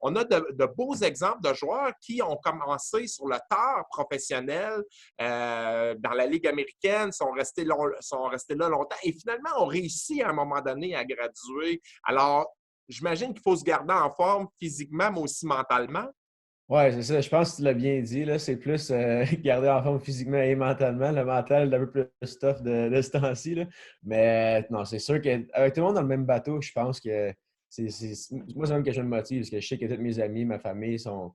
on a de beaux exemples de joueurs qui ont commencé sur le tard professionnel dans la Ligue américaine, sont restés là longtemps et finalement ont réussi à un moment donné à graduer. Alors, j'imagine qu'il faut se garder en forme physiquement, mais aussi mentalement. Oui, c'est ça. Je pense que tu l'as bien dit. Là, c'est plus garder en forme physiquement et mentalement. Le mental est un peu plus tough de ce temps-ci. Là. Mais non, c'est sûr qu'avec tout le monde dans le même bateau, je pense que moi, c'est même que je me motive parce que je sais que tous mes amis, ma famille sont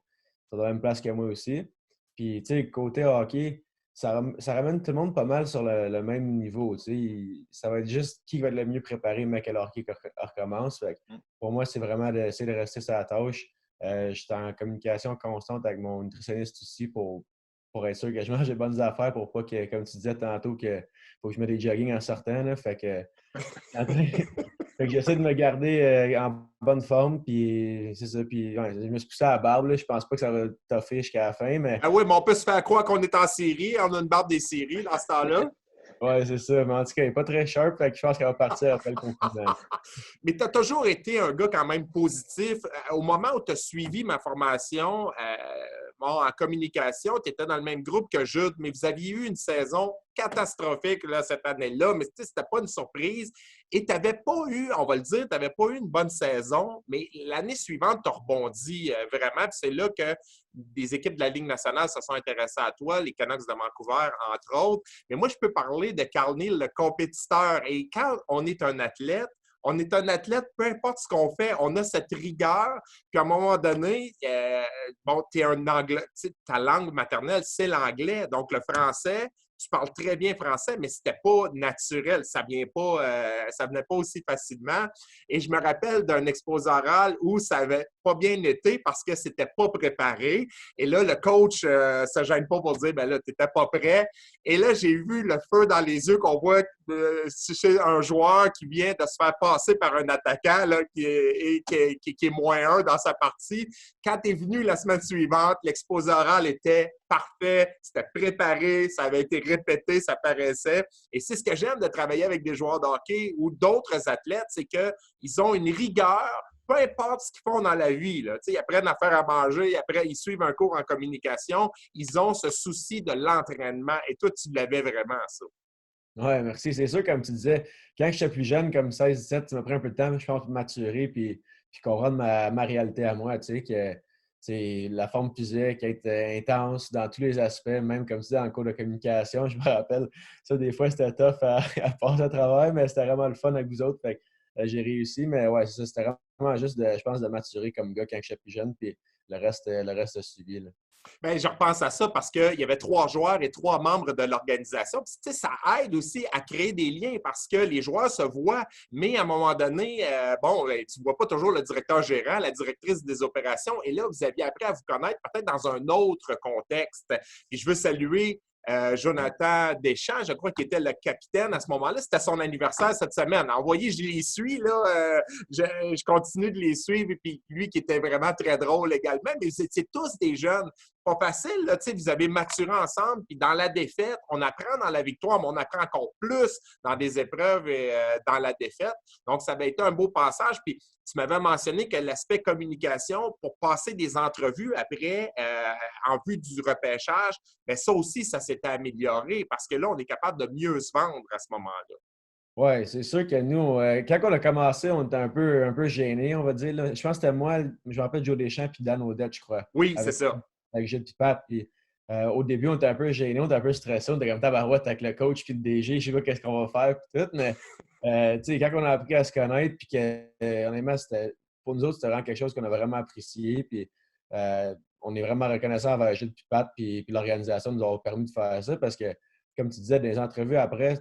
dans la même place que moi aussi. Puis, tu sais, côté hockey, ça ramène tout le monde pas mal sur le même niveau. Ça va être juste qui va être le mieux préparé, mais que le hockey recommence. Fait que pour moi, c'est vraiment d'essayer de rester sur la tâche. Je suis en communication constante avec mon nutritionniste aussi pour être sûr que je mange des bonnes affaires pour pas que, comme tu disais tantôt, que faut que je mette des jogging en sortant. Là, fait que j'essaie de me garder en bonne forme. Puis c'est ça. Puis ouais, je me suis poussé à la barbe. Là. Je pense pas que ça va toffer jusqu'à la fin. Mais... Ah oui, mais on peut se faire croire qu'on est en série. On a une barbe des séries dans ce temps-là. Oui, c'est ça. Mais en tout cas, elle n'est pas très sharp. Fait que je pense qu'elle va partir après le confinement. Mais tu as toujours été un gars quand même positif. Au moment où tu as suivi ma formation en communication, tu étais dans le même groupe que Jude, mais vous aviez eu une saison catastrophique là, cette année-là. Mais c'était pas une surprise. Et tu n'avais pas eu, on va le dire, tu n'avais pas eu une bonne saison, mais l'année suivante, tu as rebondi vraiment. Puis c'est là que des équipes de la Ligue nationale se sont intéressées à toi, les Canucks de Vancouver, entre autres. Mais moi, je peux parler de Carl Neal, le compétiteur. Et quand on est un athlète, peu importe ce qu'on fait, on a cette rigueur. Puis à un moment donné, tu es un anglais, ta langue maternelle, c'est l'anglais. Donc le français, tu parles très bien français, mais c'était pas naturel. Ça venait pas aussi facilement. Et je me rappelle d'un exposé oral où ça avait pas bien été parce que c'était pas préparé. Et là, le coach se gêne pas pour dire, ben là, t'étais pas prêt. Et là, j'ai vu le feu dans les yeux qu'on voit chez un joueur qui vient de se faire passer par un attaquant là, qui est -1 dans sa partie. Quand tu es venu la semaine suivante, l'exposé oral était parfait, c'était préparé, ça avait été répété, ça paraissait. Et c'est ce que j'aime de travailler avec des joueurs de hockey ou d'autres athlètes, c'est qu'ils ont une rigueur, peu importe ce qu'ils font dans la vie. Là. Ils apprennent à faire à manger, après ils suivent un cours en communication, ils ont ce souci de l'entraînement. Et toi, tu l'avais vraiment, ça. Ouais, merci. C'est sûr, comme tu disais, quand j'étais plus jeune, comme 16-17, ça m'a pris un peu de temps, je pense, pour maturer puis comprendre ma réalité à moi, tu sais, que la forme physique, être intense dans tous les aspects, même comme tu disais, en cours de communication, je me rappelle, ça, des fois, c'était tough à passer à travers, mais c'était vraiment le fun avec vous autres, fait que j'ai réussi, mais ouais, c'est ça, c'était vraiment juste, je pense, de maturer comme gars quand j'étais plus jeune, puis le reste a suivi, là. Ben, je repense à ça parce qu'il y avait 3 joueurs et 3 membres de l'organisation. Puis, tu sais, ça aide aussi à créer des liens parce que les joueurs se voient, mais à un moment donné, tu ne vois pas toujours le directeur gérant, la directrice des opérations. Et là, vous aviez appris à vous connaître peut-être dans un autre contexte. Et je veux saluer Jonathan Deschamps, je crois qu'il était le capitaine à ce moment-là. C'était son anniversaire cette semaine. Envoyé, je les suis, là. Je continue de les suivre. Et puis lui qui était vraiment très drôle également. Mais vous étiez tous des jeunes. Pas facile, là. Vous avez maturé ensemble. Puis dans la défaite, on apprend dans la victoire, mais on apprend encore plus dans des épreuves et dans la défaite. Donc, ça avait été un beau passage. Puis tu m'avais mentionné que l'aspect communication pour passer des entrevues après, en vue du repêchage, bien, ça aussi, ça s'était amélioré parce que là, on est capable de mieux se vendre à ce moment-là. Oui, c'est sûr que nous, quand on a commencé, on était un peu gênés, on va dire, là. Je pense que c'était moi, je me rappelle Joe Deschamps puis Dan Audette, je crois, Oui, c'est avec, ça. avec Gilles puis Pat. Puis, au début, on était un peu gênés, on était un peu stressés, on était comme tabarouette avec le coach puis le DG, je sais pas qu'est-ce qu'on va faire puis tout, mais tu sais, quand on a appris à se connaître puis que, honnêtement, pour nous autres, c'était vraiment quelque chose qu'on a vraiment apprécié. Puis, on est vraiment reconnaissant envers Gilles puis Pat puis l'organisation de nous avoir permis de faire ça parce que, comme tu disais, des entrevues après,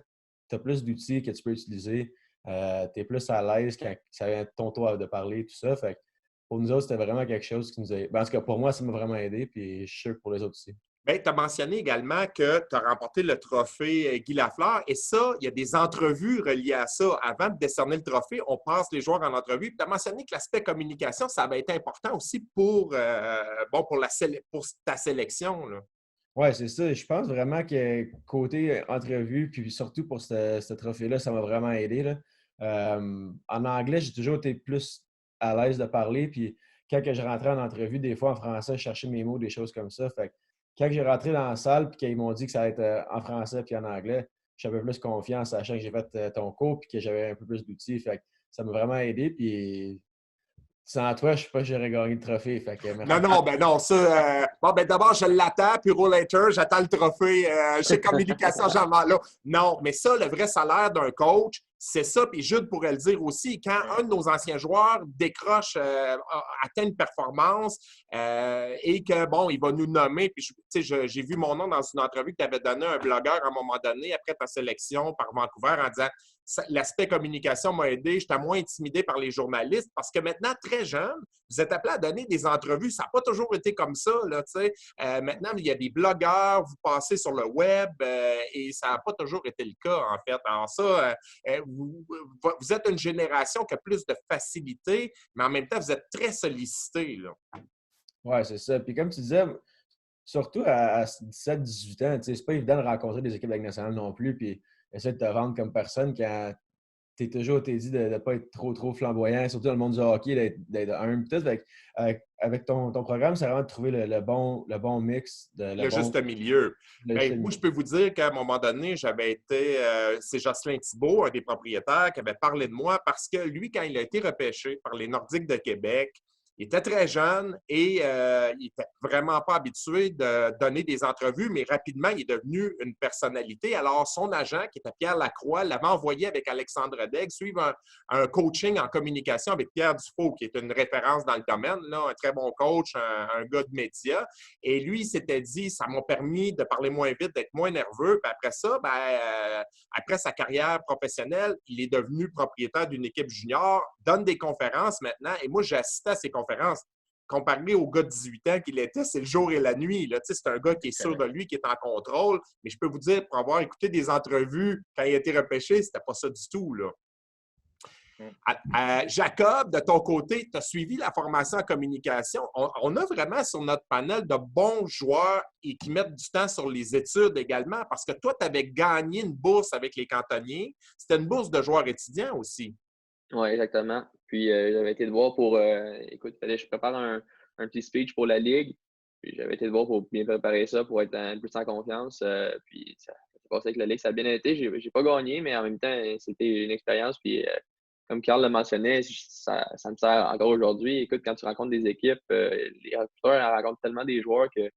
tu as plus d'outils que tu peux utiliser. Tu es plus à l'aise quand ça vient de ton tour de parler, tout ça. Fait que pour nous autres, c'était vraiment quelque chose qui nous a. En tout cas, pour moi, ça m'a vraiment aidé, puis je suis sûr que pour les autres aussi. Bien, tu as mentionné également que tu as remporté le trophée Guy Lafleur. Et ça, il y a des entrevues reliées à ça. Avant de décerner le trophée, on passe les joueurs en entrevue. Tu as mentionné que l'aspect communication, ça avait été important aussi pour ta sélection, là. Oui, c'est ça. Je pense vraiment que côté entrevue, puis surtout pour ce trophée-là, ça m'a vraiment aidé, là. En anglais, j'ai toujours été plus à l'aise de parler. Puis quand que je rentrais en entrevue, des fois en français, je cherchais mes mots, des choses comme ça. Fait que quand j'ai rentré dans la salle, puis qu'ils m'ont dit que ça allait être en français puis en anglais, j'avais plus confiance, sachant que j'ai fait ton cours puis que j'avais un peu plus d'outils. Fait que ça m'a vraiment aidé. Puis sans toi, je ne sais pas si j'aurais gagné le trophée. Fait que merci. Non, ça. D'abord, je l'attends, puis Rollator, j'attends le trophée chez Communication Jean-Malo. Non, mais ça, le vrai salaire d'un coach, c'est ça. Puis Jude pourrait le dire aussi, quand un de nos anciens joueurs décroche, atteint une performance et que, bon, il va nous nommer. Puis, j'ai vu mon nom dans une entrevue que tu avais donné à un blogueur à un moment donné, après ta sélection par Vancouver, en disant l'aspect communication m'a aidé, j'étais moins intimidé par les journalistes parce que maintenant, très jeune, vous êtes appelé à donner des entrevues. Ça n'a pas toujours été comme ça, là, tu sais. Maintenant, il y a des blogueurs, vous passez sur le web et ça n'a pas toujours été le cas, en fait. Alors ça, vous êtes une génération qui a plus de facilité, mais en même temps, vous êtes très sollicité, là. Oui, c'est ça. Puis comme tu disais, surtout à 17-18 ans, c'est pas évident de rencontrer des équipes de la Ligue nationale non plus, puis essayer de te vendre comme personne quand tu es toujours dit de ne pas être trop flamboyant, surtout dans le monde du hockey, d'être humble. Avec ton programme, c'est vraiment de trouver le bon mix. Le juste milieu. Moi, je peux vous dire qu'à un moment donné, j'avais été. C'est Jocelyn Thibault, un des propriétaires, qui avait parlé de moi parce que lui, quand il a été repêché par les Nordiques de Québec, il était très jeune et il n'était vraiment pas habitué de donner des entrevues, mais rapidement, il est devenu une personnalité. Alors, son agent, qui était Pierre Lacroix, l'avait envoyé avec Alexandre Daigle suivre un coaching en communication avec Pierre Dufault, qui est une référence dans le domaine, là, un très bon coach, un gars de médias. Et lui, il s'était dit, ça m'a permis de parler moins vite, d'être moins nerveux. Puis après ça, après sa carrière professionnelle, il est devenu propriétaire d'une équipe junior, donne des conférences maintenant. Et moi, j'ai assisté à ces conférences. Comparé au gars de 18 ans qu'il était, c'est le jour et la nuit. Là. C'est un gars qui est sûr de lui, qui est en contrôle. Mais je peux vous dire, pour avoir écouté des entrevues quand il a été repêché, c'était pas ça du tout, là. Jacob, de ton côté, tu as suivi la formation en communication. On a vraiment sur notre panel de bons joueurs et qui mettent du temps sur les études également, parce que toi, tu avais gagné une bourse avec les cantonniers. C'était une bourse de joueurs étudiants aussi. Oui, exactement. Puis j'avais été de voir pour... écoute, je prépare un petit speech pour la Ligue. Puis j'avais été de voir pour bien préparer ça, pour être un peu plus en confiance. Puis ça passé avec la Ligue. Ça a bien été. J'ai pas gagné, mais en même temps, c'était une expérience. Puis, comme Carl le mentionnait, ça me sert encore aujourd'hui. Écoute, quand tu rencontres des équipes, les recruteurs rencontrent tellement des joueurs que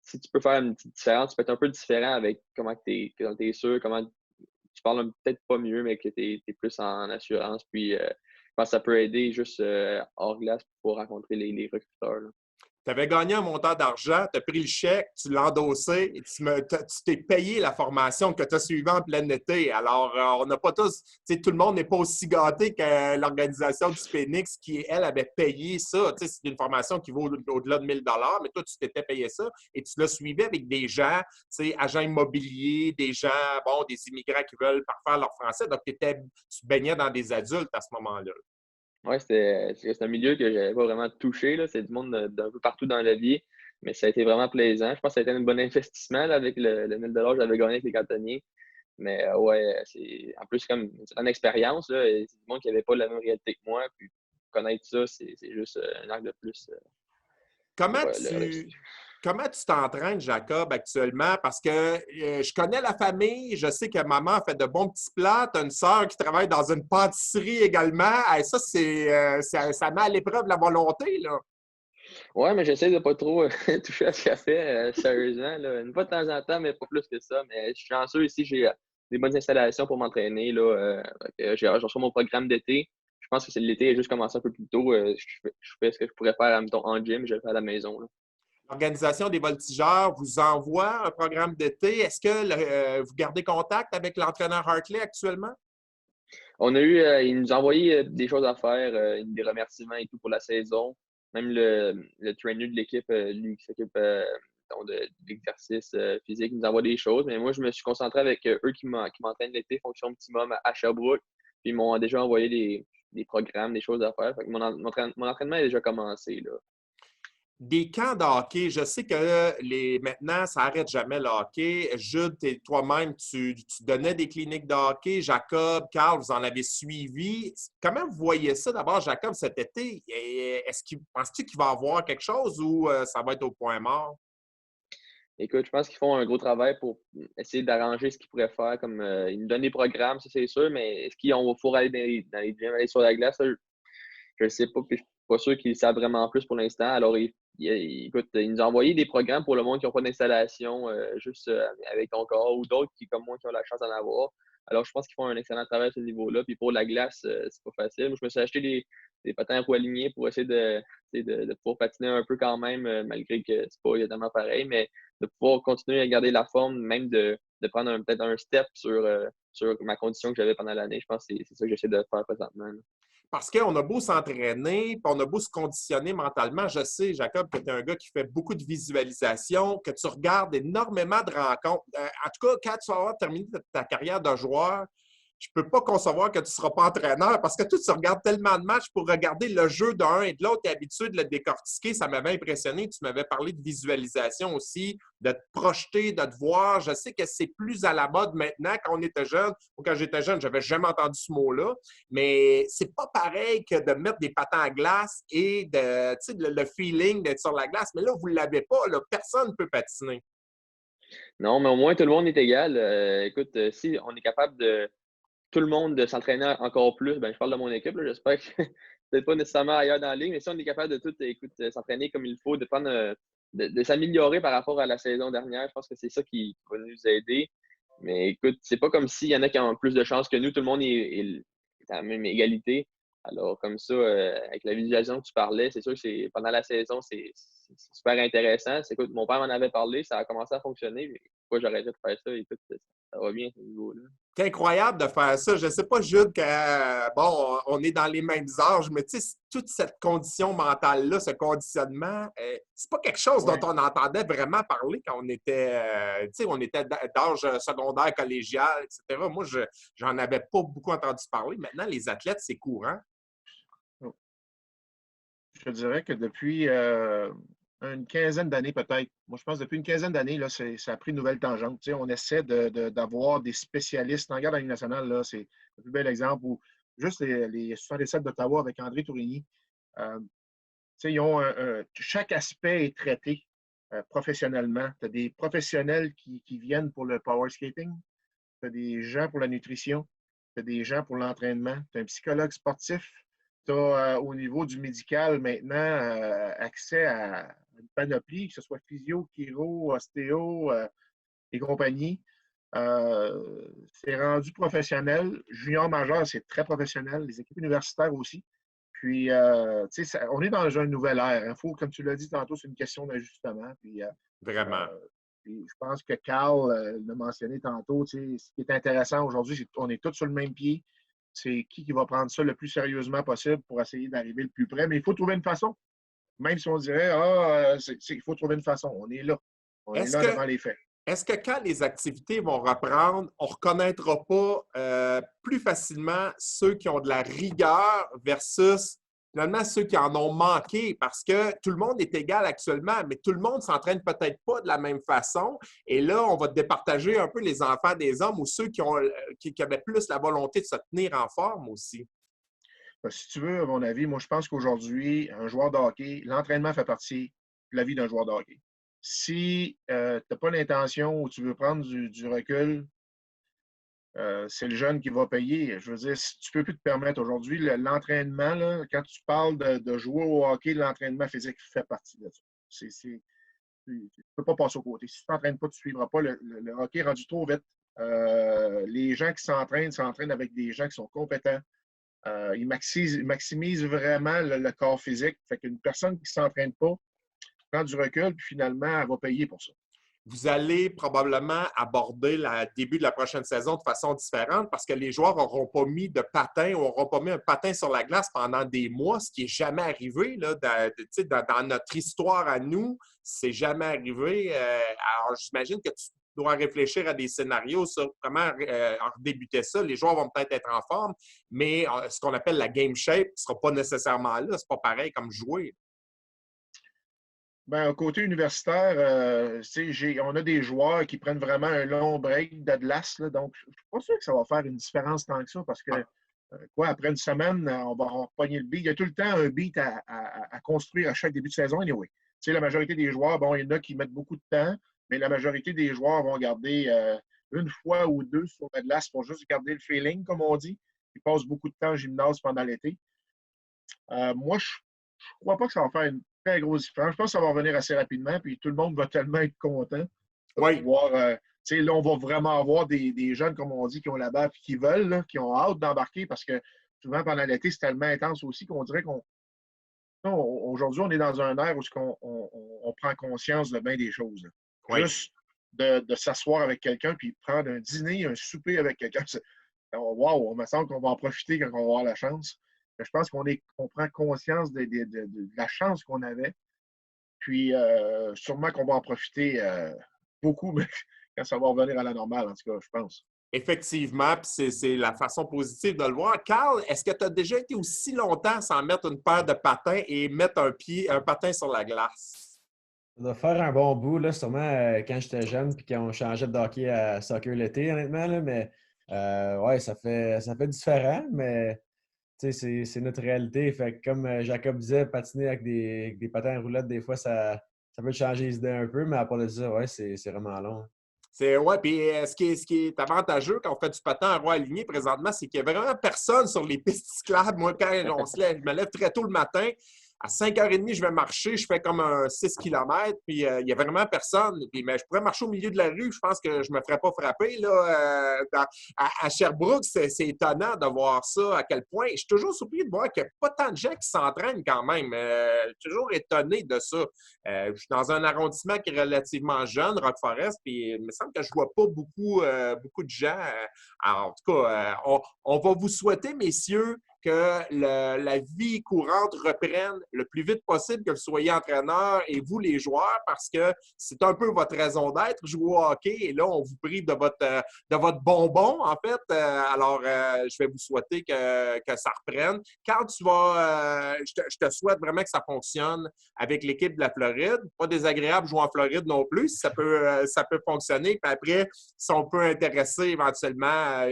si tu peux faire une petite différence, tu peux être un peu différent avec comment tu es sûr, comment tu parles peut-être pas mieux, mais que tu es plus en assurance. Puis, je pense que ça peut aider juste hors glace pour rencontrer les recruteurs, là. Tu avais gagné un montant d'argent, tu as pris le chèque, tu l'as endossé et tu t'es payé la formation que tu as suivie en plein été. Alors, on n'a pas tous, tout le monde n'est pas aussi gâté que l'organisation du Phoenix qui, elle, avait payé ça. C'est une formation qui vaut au-delà de 1 000 mais toi, tu t'étais payé ça et tu l'as suivi avec des gens, agents immobiliers, des gens, bon, des immigrants qui veulent parfaire leur français. Donc, tu baignais dans des adultes à ce moment-là. Ouais, c'est un milieu que j'avais pas vraiment touché, là. C'est du monde d'un peu partout dans la vie, mais ça a été vraiment plaisant. Je pense que ça a été un bon investissement là, avec le 1 000 que j'avais gagné avec les cantonniers. Mais ouais, c'est en plus comme une certaine expérience, là, et c'est du monde qui n'avait pas la même réalité que moi. Puis connaître ça, c'est juste un acte de plus Comment pour le tu réussir. comment tu t'entraînes, Jacob, actuellement? Parce que je connais la famille, je sais que maman fait de bons petits plats. Tu as une sœur qui travaille dans une pâtisserie également. Et ça, ça met à l'épreuve la volonté, là. Ouais, mais j'essaie de pas trop toucher à ce qu'elle fait, sérieusement, là. Une fois de temps en temps, mais pas plus que ça. Mais je suis chanceux ici, j'ai des bonnes installations pour m'entraîner, là. J'ai reçu mon programme d'été. Je pense que c'est l'été a juste commencé un peu plus tôt. Je fais ce que je pourrais faire, mettons, en gym, je le fais à la maison, là. L'Organisation des voltigeurs vous envoie un programme d'été. Est-ce que vous gardez contact avec l'entraîneur Hartley actuellement? Il nous a envoyé des choses à faire, des remerciements et tout pour la saison. Même le trainer de l'équipe, lui qui s'occupe de l'exercice physique, nous envoie des choses. Mais moi, je me suis concentré avec eux qui m'entraînent l'été, Fonction Optimum à Sherbrooke. Puis ils m'ont déjà envoyé des programmes, des choses à faire. Fait que mon entraînement est déjà commencé, là. Des camps de hockey, je sais que maintenant, ça n'arrête jamais le hockey. Jude, toi-même, tu donnais des cliniques de hockey. Jacob, Carl, vous en avez suivi. Comment vous voyez ça d'abord, Jacob, cet été? Penses-tu qu'il va y avoir quelque chose ou ça va être au point mort? Écoute, je pense qu'ils font un gros travail pour essayer d'arranger ce qu'ils pourraient faire. Comme ils nous donnent des programmes, ça c'est sûr, mais est-ce qu'ils vont pouvoir aller dans les gyms, aller sur la glace? Ça, je ne sais pas, puis je suis pas sûr qu'ils savent vraiment plus pour l'instant. Alors, écoute, ils nous ont envoyé des programmes pour le monde qui n'a pas d'installation, juste avec ton corps, ou d'autres qui, comme moi, qui ont la chance d'en avoir. Alors, je pense qu'ils font un excellent travail à ce niveau-là. Puis pour la glace, c'est pas facile. Moi, je me suis acheté des patins à roues alignées pour essayer de pouvoir patiner un peu quand même, malgré que c'est pas évidemment pareil, mais de pouvoir continuer à garder la forme, même de prendre peut-être un step sur ma condition que j'avais pendant l'année. Je pense que c'est ça que j'essaie de faire présentement, là. Parce qu'on a beau s'entraîner, puis on a beau se conditionner mentalement. Je sais, Jacob, que tu es un gars qui fait beaucoup de visualisation, que tu regardes énormément de rencontres. En tout cas, quand tu vas avoir terminé ta carrière de joueur, je ne peux pas concevoir que tu ne seras pas entraîneur parce que toi, tu regardes tellement de matchs pour regarder le jeu d'un et de l'autre. Tu es habitué de le décortiquer. Ça m'avait impressionné. Tu m'avais parlé de visualisation aussi, de te projeter, de te voir. Je sais que c'est plus à la mode maintenant. Quand on était jeune, ou quand j'étais jeune, je n'avais jamais entendu ce mot-là. Mais c'est pas pareil que de mettre des patins à glace et le feeling d'être sur la glace. Mais là, vous ne l'avez pas. Là. Personne ne peut patiner. Non, mais au moins tout le monde est égal. Écoute, si on est capable tout le monde de s'entraîner encore plus, ben je parle de mon équipe, là, j'espère que peut-être pas nécessairement ailleurs dans la ligue, mais si on est capable de tout écoute, s'entraîner comme il faut, de prendre de s'améliorer par rapport à la saison dernière, je pense que c'est ça qui va nous aider. Mais écoute, c'est pas comme s'il y en a qui ont plus de chances que nous, tout le monde est à la même égalité. Alors, comme ça, avec la visualisation que tu parlais, c'est sûr que pendant la saison, c'est super intéressant. Écoute, mon père m'en avait parlé, ça a commencé à fonctionner. Mais pourquoi j'arrêtais de faire ça? Écoute, ça va bien, ce niveau-là. C'est incroyable de faire ça. Je ne sais pas, Jude, que, bon, on est dans les mêmes âges, mais tu sais, toute cette condition mentale-là, ce conditionnement, c'est pas quelque chose dont Ouais. on entendait vraiment parler quand tu sais, on était d'âge secondaire, collégial, etc. Moi, j'en avais pas beaucoup entendu parler. Maintenant, les athlètes, c'est courant. Je te dirais que depuis une quinzaine d'années peut-être, moi je pense que depuis une quinzaine d'années, là, ça a pris une nouvelle tangente. Tu sais, on essaie d'avoir des spécialistes. Regarde la Ligue nationale, là, c'est le plus bel exemple. Ou juste les 77 d'Ottawa avec André Tourigny. Tu sais, chaque aspect est traité. professionnellement. Tu as des professionnels qui viennent pour le power skating, tu as des gens pour la nutrition, tu as des gens pour l'entraînement, tu as un psychologue sportif, tu as au niveau du médical maintenant accès à une panoplie, que ce soit physio, chiro, ostéo et compagnie. C'est rendu professionnel. Junior majeur, c'est très professionnel. Les équipes universitaires aussi. Puis, on est dans une nouvelle ère. Il faut, comme tu l'as dit tantôt, c'est une question d'ajustement. Puis, Vraiment. puis je pense que Carl l'a mentionné tantôt. Ce qui est intéressant aujourd'hui, c'est qu'on est tous sur le même pied. C'est qui va prendre ça le plus sérieusement possible pour essayer d'arriver le plus près. Mais il faut trouver une façon. Même si on dirait, il faut trouver une façon. On est là. On est là devant les faits. Est-ce que quand les activités vont reprendre, on ne reconnaîtra pas plus facilement ceux qui ont de la rigueur versus finalement ceux qui en ont manqué? Parce que tout le monde est égal actuellement, mais tout le monde ne s'entraîne peut-être pas de la même façon. Et là, on va départager un peu les enfants des hommes ou ceux qui avaient plus la volonté de se tenir en forme aussi. Si tu veux, à mon avis, moi, je pense qu'aujourd'hui, un joueur de hockey, l'entraînement fait partie de la vie d'un joueur de hockey. Si tu n'as pas l'intention ou tu veux prendre du recul, c'est le jeune qui va payer. Je veux dire, tu ne peux plus te permettre aujourd'hui. L'entraînement, là, quand tu parles de jouer au hockey, l'entraînement physique fait partie de ça. Tu ne peux pas passer au côté. Si tu ne t'entraînes pas, tu ne suivras pas. Le hockey est rendu trop vite. Les gens qui s'entraînent avec des gens qui sont compétents. Ils maximisent vraiment le corps physique. Fait qu'une personne qui ne s'entraîne pas prend du recul, puis finalement, elle va payer pour ça. Vous allez probablement aborder le début de la prochaine saison de façon différente parce que les joueurs n'auront pas mis de patin ou n'auront pas mis un patin sur la glace pendant des mois, ce qui n'est jamais arrivé là, dans notre histoire à nous. C'est jamais arrivé. Alors, j'imagine que tu dois réfléchir à des scénarios sur comment débuter ça. Les joueurs vont peut-être être en forme, mais ce qu'on appelle la game shape ne sera pas nécessairement là. C'est pas pareil comme jouer. Bien, côté universitaire, on a des joueurs qui prennent vraiment un long break de glace. Là, donc, je ne suis pas sûr que ça va faire une différence tant que ça parce que, après une semaine, on va pogner le beat. Il y a tout le temps un beat à construire à chaque début de saison. Anyway. La majorité des joueurs, bon, il y en a qui mettent beaucoup de temps, mais la majorité des joueurs vont garder une fois ou deux sur la glace pour juste garder le feeling, comme on dit. Ils passent beaucoup de temps au gymnase pendant l'été. Moi, je ne crois pas que ça va faire une très grosse différence. Je pense que ça va revenir assez rapidement, puis tout le monde va tellement être content de pouvoir. Là, on va vraiment avoir des jeunes, comme on dit, qui ont la barre et qui veulent, là, qui ont hâte d'embarquer parce que souvent, pendant l'été, c'est tellement intense aussi qu'on dirait qu'aujourd'hui, on est dans un air où on prend conscience de bien des choses. Oui. Juste de s'asseoir avec quelqu'un puis prendre un dîner, un souper avec quelqu'un. Wow, on me semble qu'on va en profiter quand on va avoir la chance. Je pense qu'on prend conscience de la chance qu'on avait. Puis, sûrement qu'on va en profiter beaucoup, mais quand ça va revenir à la normale, en tout cas, je pense. Effectivement, puis c'est la façon positive de le voir. Carl, est-ce que tu as déjà été aussi longtemps sans mettre une paire de patins et mettre un patin sur la glace? Ça doit faire un bon bout, là, sûrement quand j'étais jeune puis qu'on changeait de hockey à soccer l'été, honnêtement. Là, mais ouais, ça fait différent, mais c'est notre réalité. Fait que comme Jacob disait, patiner avec des patins à roulettes, des fois, ça peut changer les idées un peu, mais à part de ça, ouais, c'est vraiment long. Ouais, puis ce qui est avantageux quand on fait du patin en roi aligné présentement, c'est qu'il n'y a vraiment personne sur les pistes cyclables. Moi, quand je me lève très tôt le matin, à 5h30, je vais marcher, je fais comme un 6 km, puis il n'y a vraiment personne. Puis, mais je pourrais marcher au milieu de la rue, je pense que je ne me ferais pas frapper. Là, à Sherbrooke, c'est étonnant de voir ça, à quel point. Je suis toujours surpris de voir qu'il n'y a pas tant de gens qui s'entraînent quand même. Je suis toujours étonné de ça. Je suis dans un arrondissement qui est relativement jeune, Rock Forest, puis il me semble que je ne vois pas beaucoup de gens. Alors, en tout cas, on va vous souhaiter, messieurs, que la vie courante reprenne le plus vite possible, que vous soyez entraîneur et vous, les joueurs, parce que c'est un peu votre raison d'être, jouer au hockey, et là, on vous prive de votre bonbon, en fait. Alors, je vais vous souhaiter que ça reprenne. Carl, je te souhaite vraiment que ça fonctionne avec l'équipe de la Floride. Pas désagréable de jouer en Floride non plus, si ça peut fonctionner. Puis après, si on peut intéresser éventuellement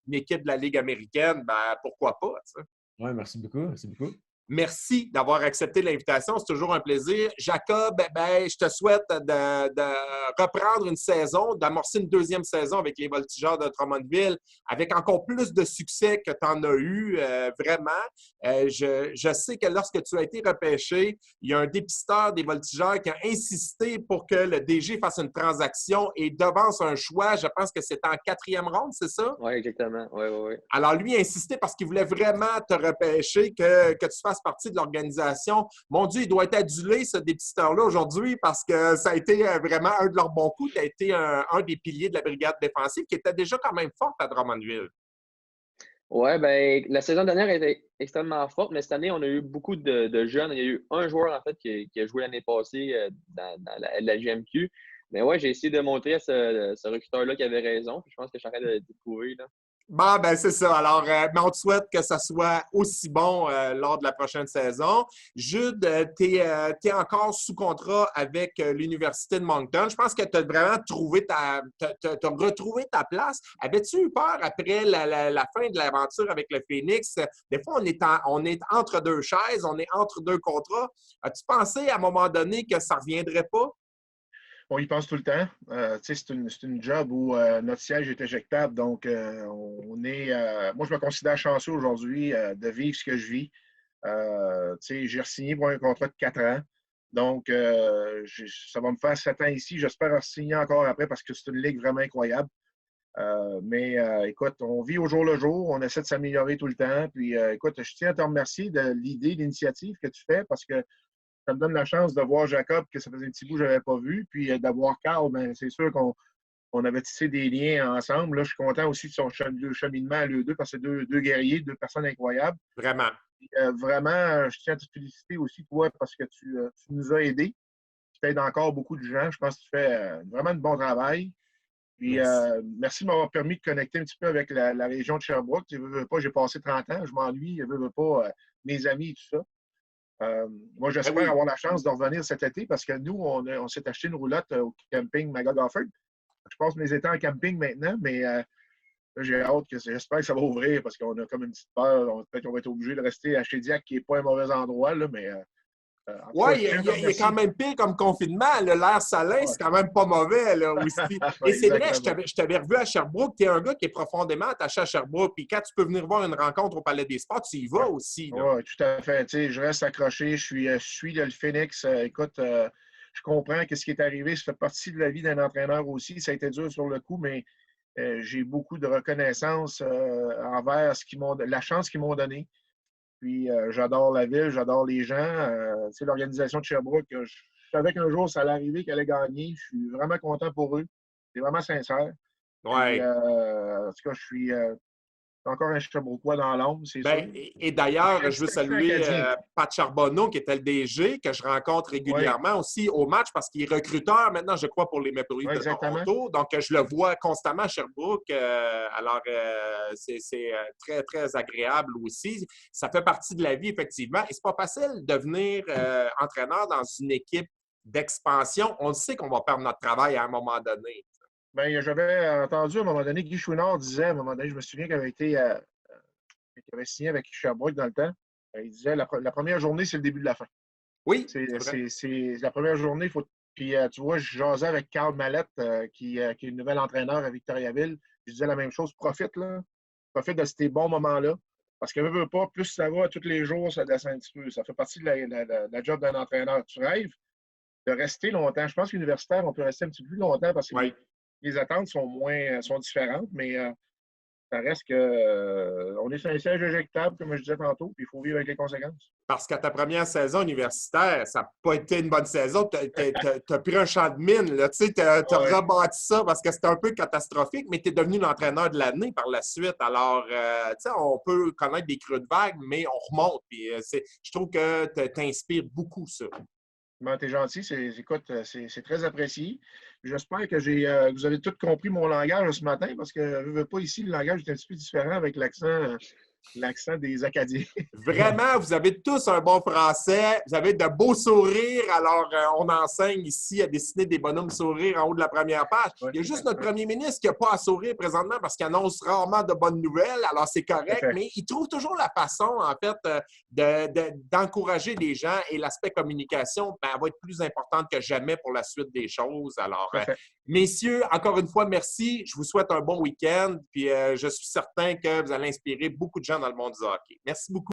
une équipe de la Ligue américaine, ben pourquoi pas, tu sais. Oui, merci beaucoup. Merci beaucoup. Merci d'avoir accepté l'invitation. C'est toujours un plaisir. Jacob, ben, je te souhaite de reprendre une saison, d'amorcer une deuxième saison avec les Voltigeurs de Drummondville, avec encore plus de succès que tu en as eu, vraiment. Je sais que lorsque tu as été repêché, il y a un dépisteur des Voltigeurs qui a insisté pour que le DG fasse une transaction et devance un choix. Je pense que c'est en 4e ronde, c'est ça? Oui, exactement. Oui. Alors, lui a insisté parce qu'il voulait vraiment te repêcher, que tu fasses partie de l'organisation. Mon Dieu, il doit être adulé, ce dépisteur-là, aujourd'hui, parce que ça a été vraiment un de leurs bons coups. Tu as été un des piliers de la brigade défensive qui était déjà quand même forte à Drummondville. Oui, bien, la saison dernière était extrêmement forte, mais cette année, on a eu beaucoup de jeunes. Il y a eu un joueur, en fait, qui a joué l'année passée dans la GMQ. Mais ouais, j'ai essayé de montrer à ce recruteur-là qu'il avait raison. Puis je pense que je suis en train de le prouver, là. Bon, ben c'est ça. Alors, mais on te souhaite que ça soit aussi bon lors de la prochaine saison. Jude, tu es encore sous contrat avec l'Université de Moncton. Je pense que tu as vraiment t'as retrouvé ta place. Avais-tu eu peur après la fin de l'aventure avec le Phoenix? Des fois, on est entre deux chaises, on est entre deux contrats. As-tu pensé à un moment donné que ça ne reviendrait pas? On y pense tout le temps. C'est une job où notre siège est éjectable. Donc, moi, je me considère chanceux aujourd'hui de vivre ce que je vis. J'ai re-signé pour un contrat de 4 ans. Donc, ça va me faire 7 ans ici. J'espère re-signer encore après parce que c'est une ligue vraiment incroyable. Écoute, on vit au jour le jour. On essaie de s'améliorer tout le temps. Puis, écoute, je tiens à te remercier de l'idée, l'initiative que tu fais parce que ça me donne la chance de voir Jacob, que ça faisait un petit bout que je n'avais pas vu. Puis d'avoir Carl, ben, c'est sûr qu'on avait tissé des liens ensemble. Là, je suis content aussi de son cheminement à l'eux deux, parce que c'est deux guerriers, deux personnes incroyables. Vraiment. Puis, vraiment, je tiens à te féliciter aussi, toi, parce que tu nous as aidés. Tu aides encore beaucoup de gens. Je pense que tu fais vraiment de bon travail. Puis, merci de m'avoir permis de connecter un petit peu avec la région de Sherbrooke. J'ai passé 30 ans, je m'ennuie, je veux pas mes amis et tout ça. Moi, j'espère avoir la chance de revenir cet été parce que nous, on s'est acheté une roulotte au camping Magog Offord. Je passe mes étés en camping maintenant, mais j'ai hâte j'espère que ça va ouvrir parce qu'on a comme une petite peur. Peut-être qu'on va être obligé de rester à Chédiac, qui n'est pas un mauvais endroit, là, mais oui, il est quand même pire comme confinement. L'air salin, c'est quand même pas mauvais là, aussi. Et c'est vrai, je t'avais revu à Sherbrooke. Tu es un gars qui est profondément attaché à Sherbrooke. Puis quand tu peux venir voir une rencontre au Palais des Sports, tu y vas aussi. Oui, tout à fait. Je reste accroché. Je suis le Phoenix. Écoute, je comprends ce qui est arrivé. Ça fait partie de la vie d'un entraîneur aussi. Ça a été dur sur le coup, mais j'ai beaucoup de reconnaissance envers la chance qu'ils m'ont donnée. Puis, j'adore la ville, j'adore les gens. L'organisation de Sherbrooke, je savais qu'un jour, ça allait arriver, qu'elle allait gagner. Je suis vraiment content pour eux. C'est vraiment sincère. Ouais. Puis, en tout cas, je suis encore un Sherbrookeois dans l'ombre, c'est sûr. Et d'ailleurs, je veux saluer Pat Charbonneau, qui était le DG, que je rencontre régulièrement aussi au match parce qu'il est recruteur maintenant, je crois, pour les Maple Leafs de Toronto. Donc, je le vois constamment à Sherbrooke. Alors, c'est très, très agréable aussi. Ça fait partie de la vie, effectivement. Et c'est pas facile de devenir entraîneur dans une équipe d'expansion. On le sait qu'on va perdre notre travail à un moment donné. Bien, j'avais entendu à un moment donné, Guy Chouinard disait, à un moment donné, je me souviens qu'il avait signé avec Sherbrooke dans le temps. Il disait la première journée, c'est le début de la fin. Oui. C'est la première journée. Puis, tu vois, je jasais avec Carl Mallette, qui est le nouvel entraîneur à Victoriaville. Je disais la même chose. Profite de ces bons moments-là. Parce que veux pas, plus ça va tous les jours, ça descend un petit peu. Ça fait partie de la job d'un entraîneur. Tu rêves de rester longtemps. Je pense qu'universitaire, on peut rester un petit peu plus longtemps parce que les attentes sont différentes, mais ça reste on est sur un siège éjectable, comme je disais tantôt, puis il faut vivre avec les conséquences. Parce qu'à ta première saison universitaire, ça n'a pas été une bonne saison. Tu as pris un champ de mine. Tu as rebâti ça parce que c'était un peu catastrophique, mais tu es devenu l'entraîneur de l'année par la suite. Alors, on peut connaître des creux de vague, mais on remonte. Puis, je trouve que tu inspires beaucoup ça. Ben, t'es gentil. Écoute, c'est très apprécié. J'espère que vous avez tous compris mon langage ce matin parce que je ne veux pas ici, le langage est un petit peu différent avec l'accent l'accent des Acadiens. Vraiment, vous avez tous un bon français. Vous avez de beaux sourires. Alors, on enseigne ici à dessiner des bonhommes sourires en haut de la première page. Ouais. Il y a juste notre premier ministre qui n'a pas à sourire présentement parce qu'il annonce rarement de bonnes nouvelles. Alors, c'est correct, mais il trouve toujours la façon, en fait, d'encourager les gens et l'aspect communication va être plus importante que jamais pour la suite des choses. Alors, messieurs, encore une fois, merci. Je vous souhaite un bon week-end. Puis, je suis certain que vous allez inspirer beaucoup de gens dans le monde du hockey. Merci beaucoup.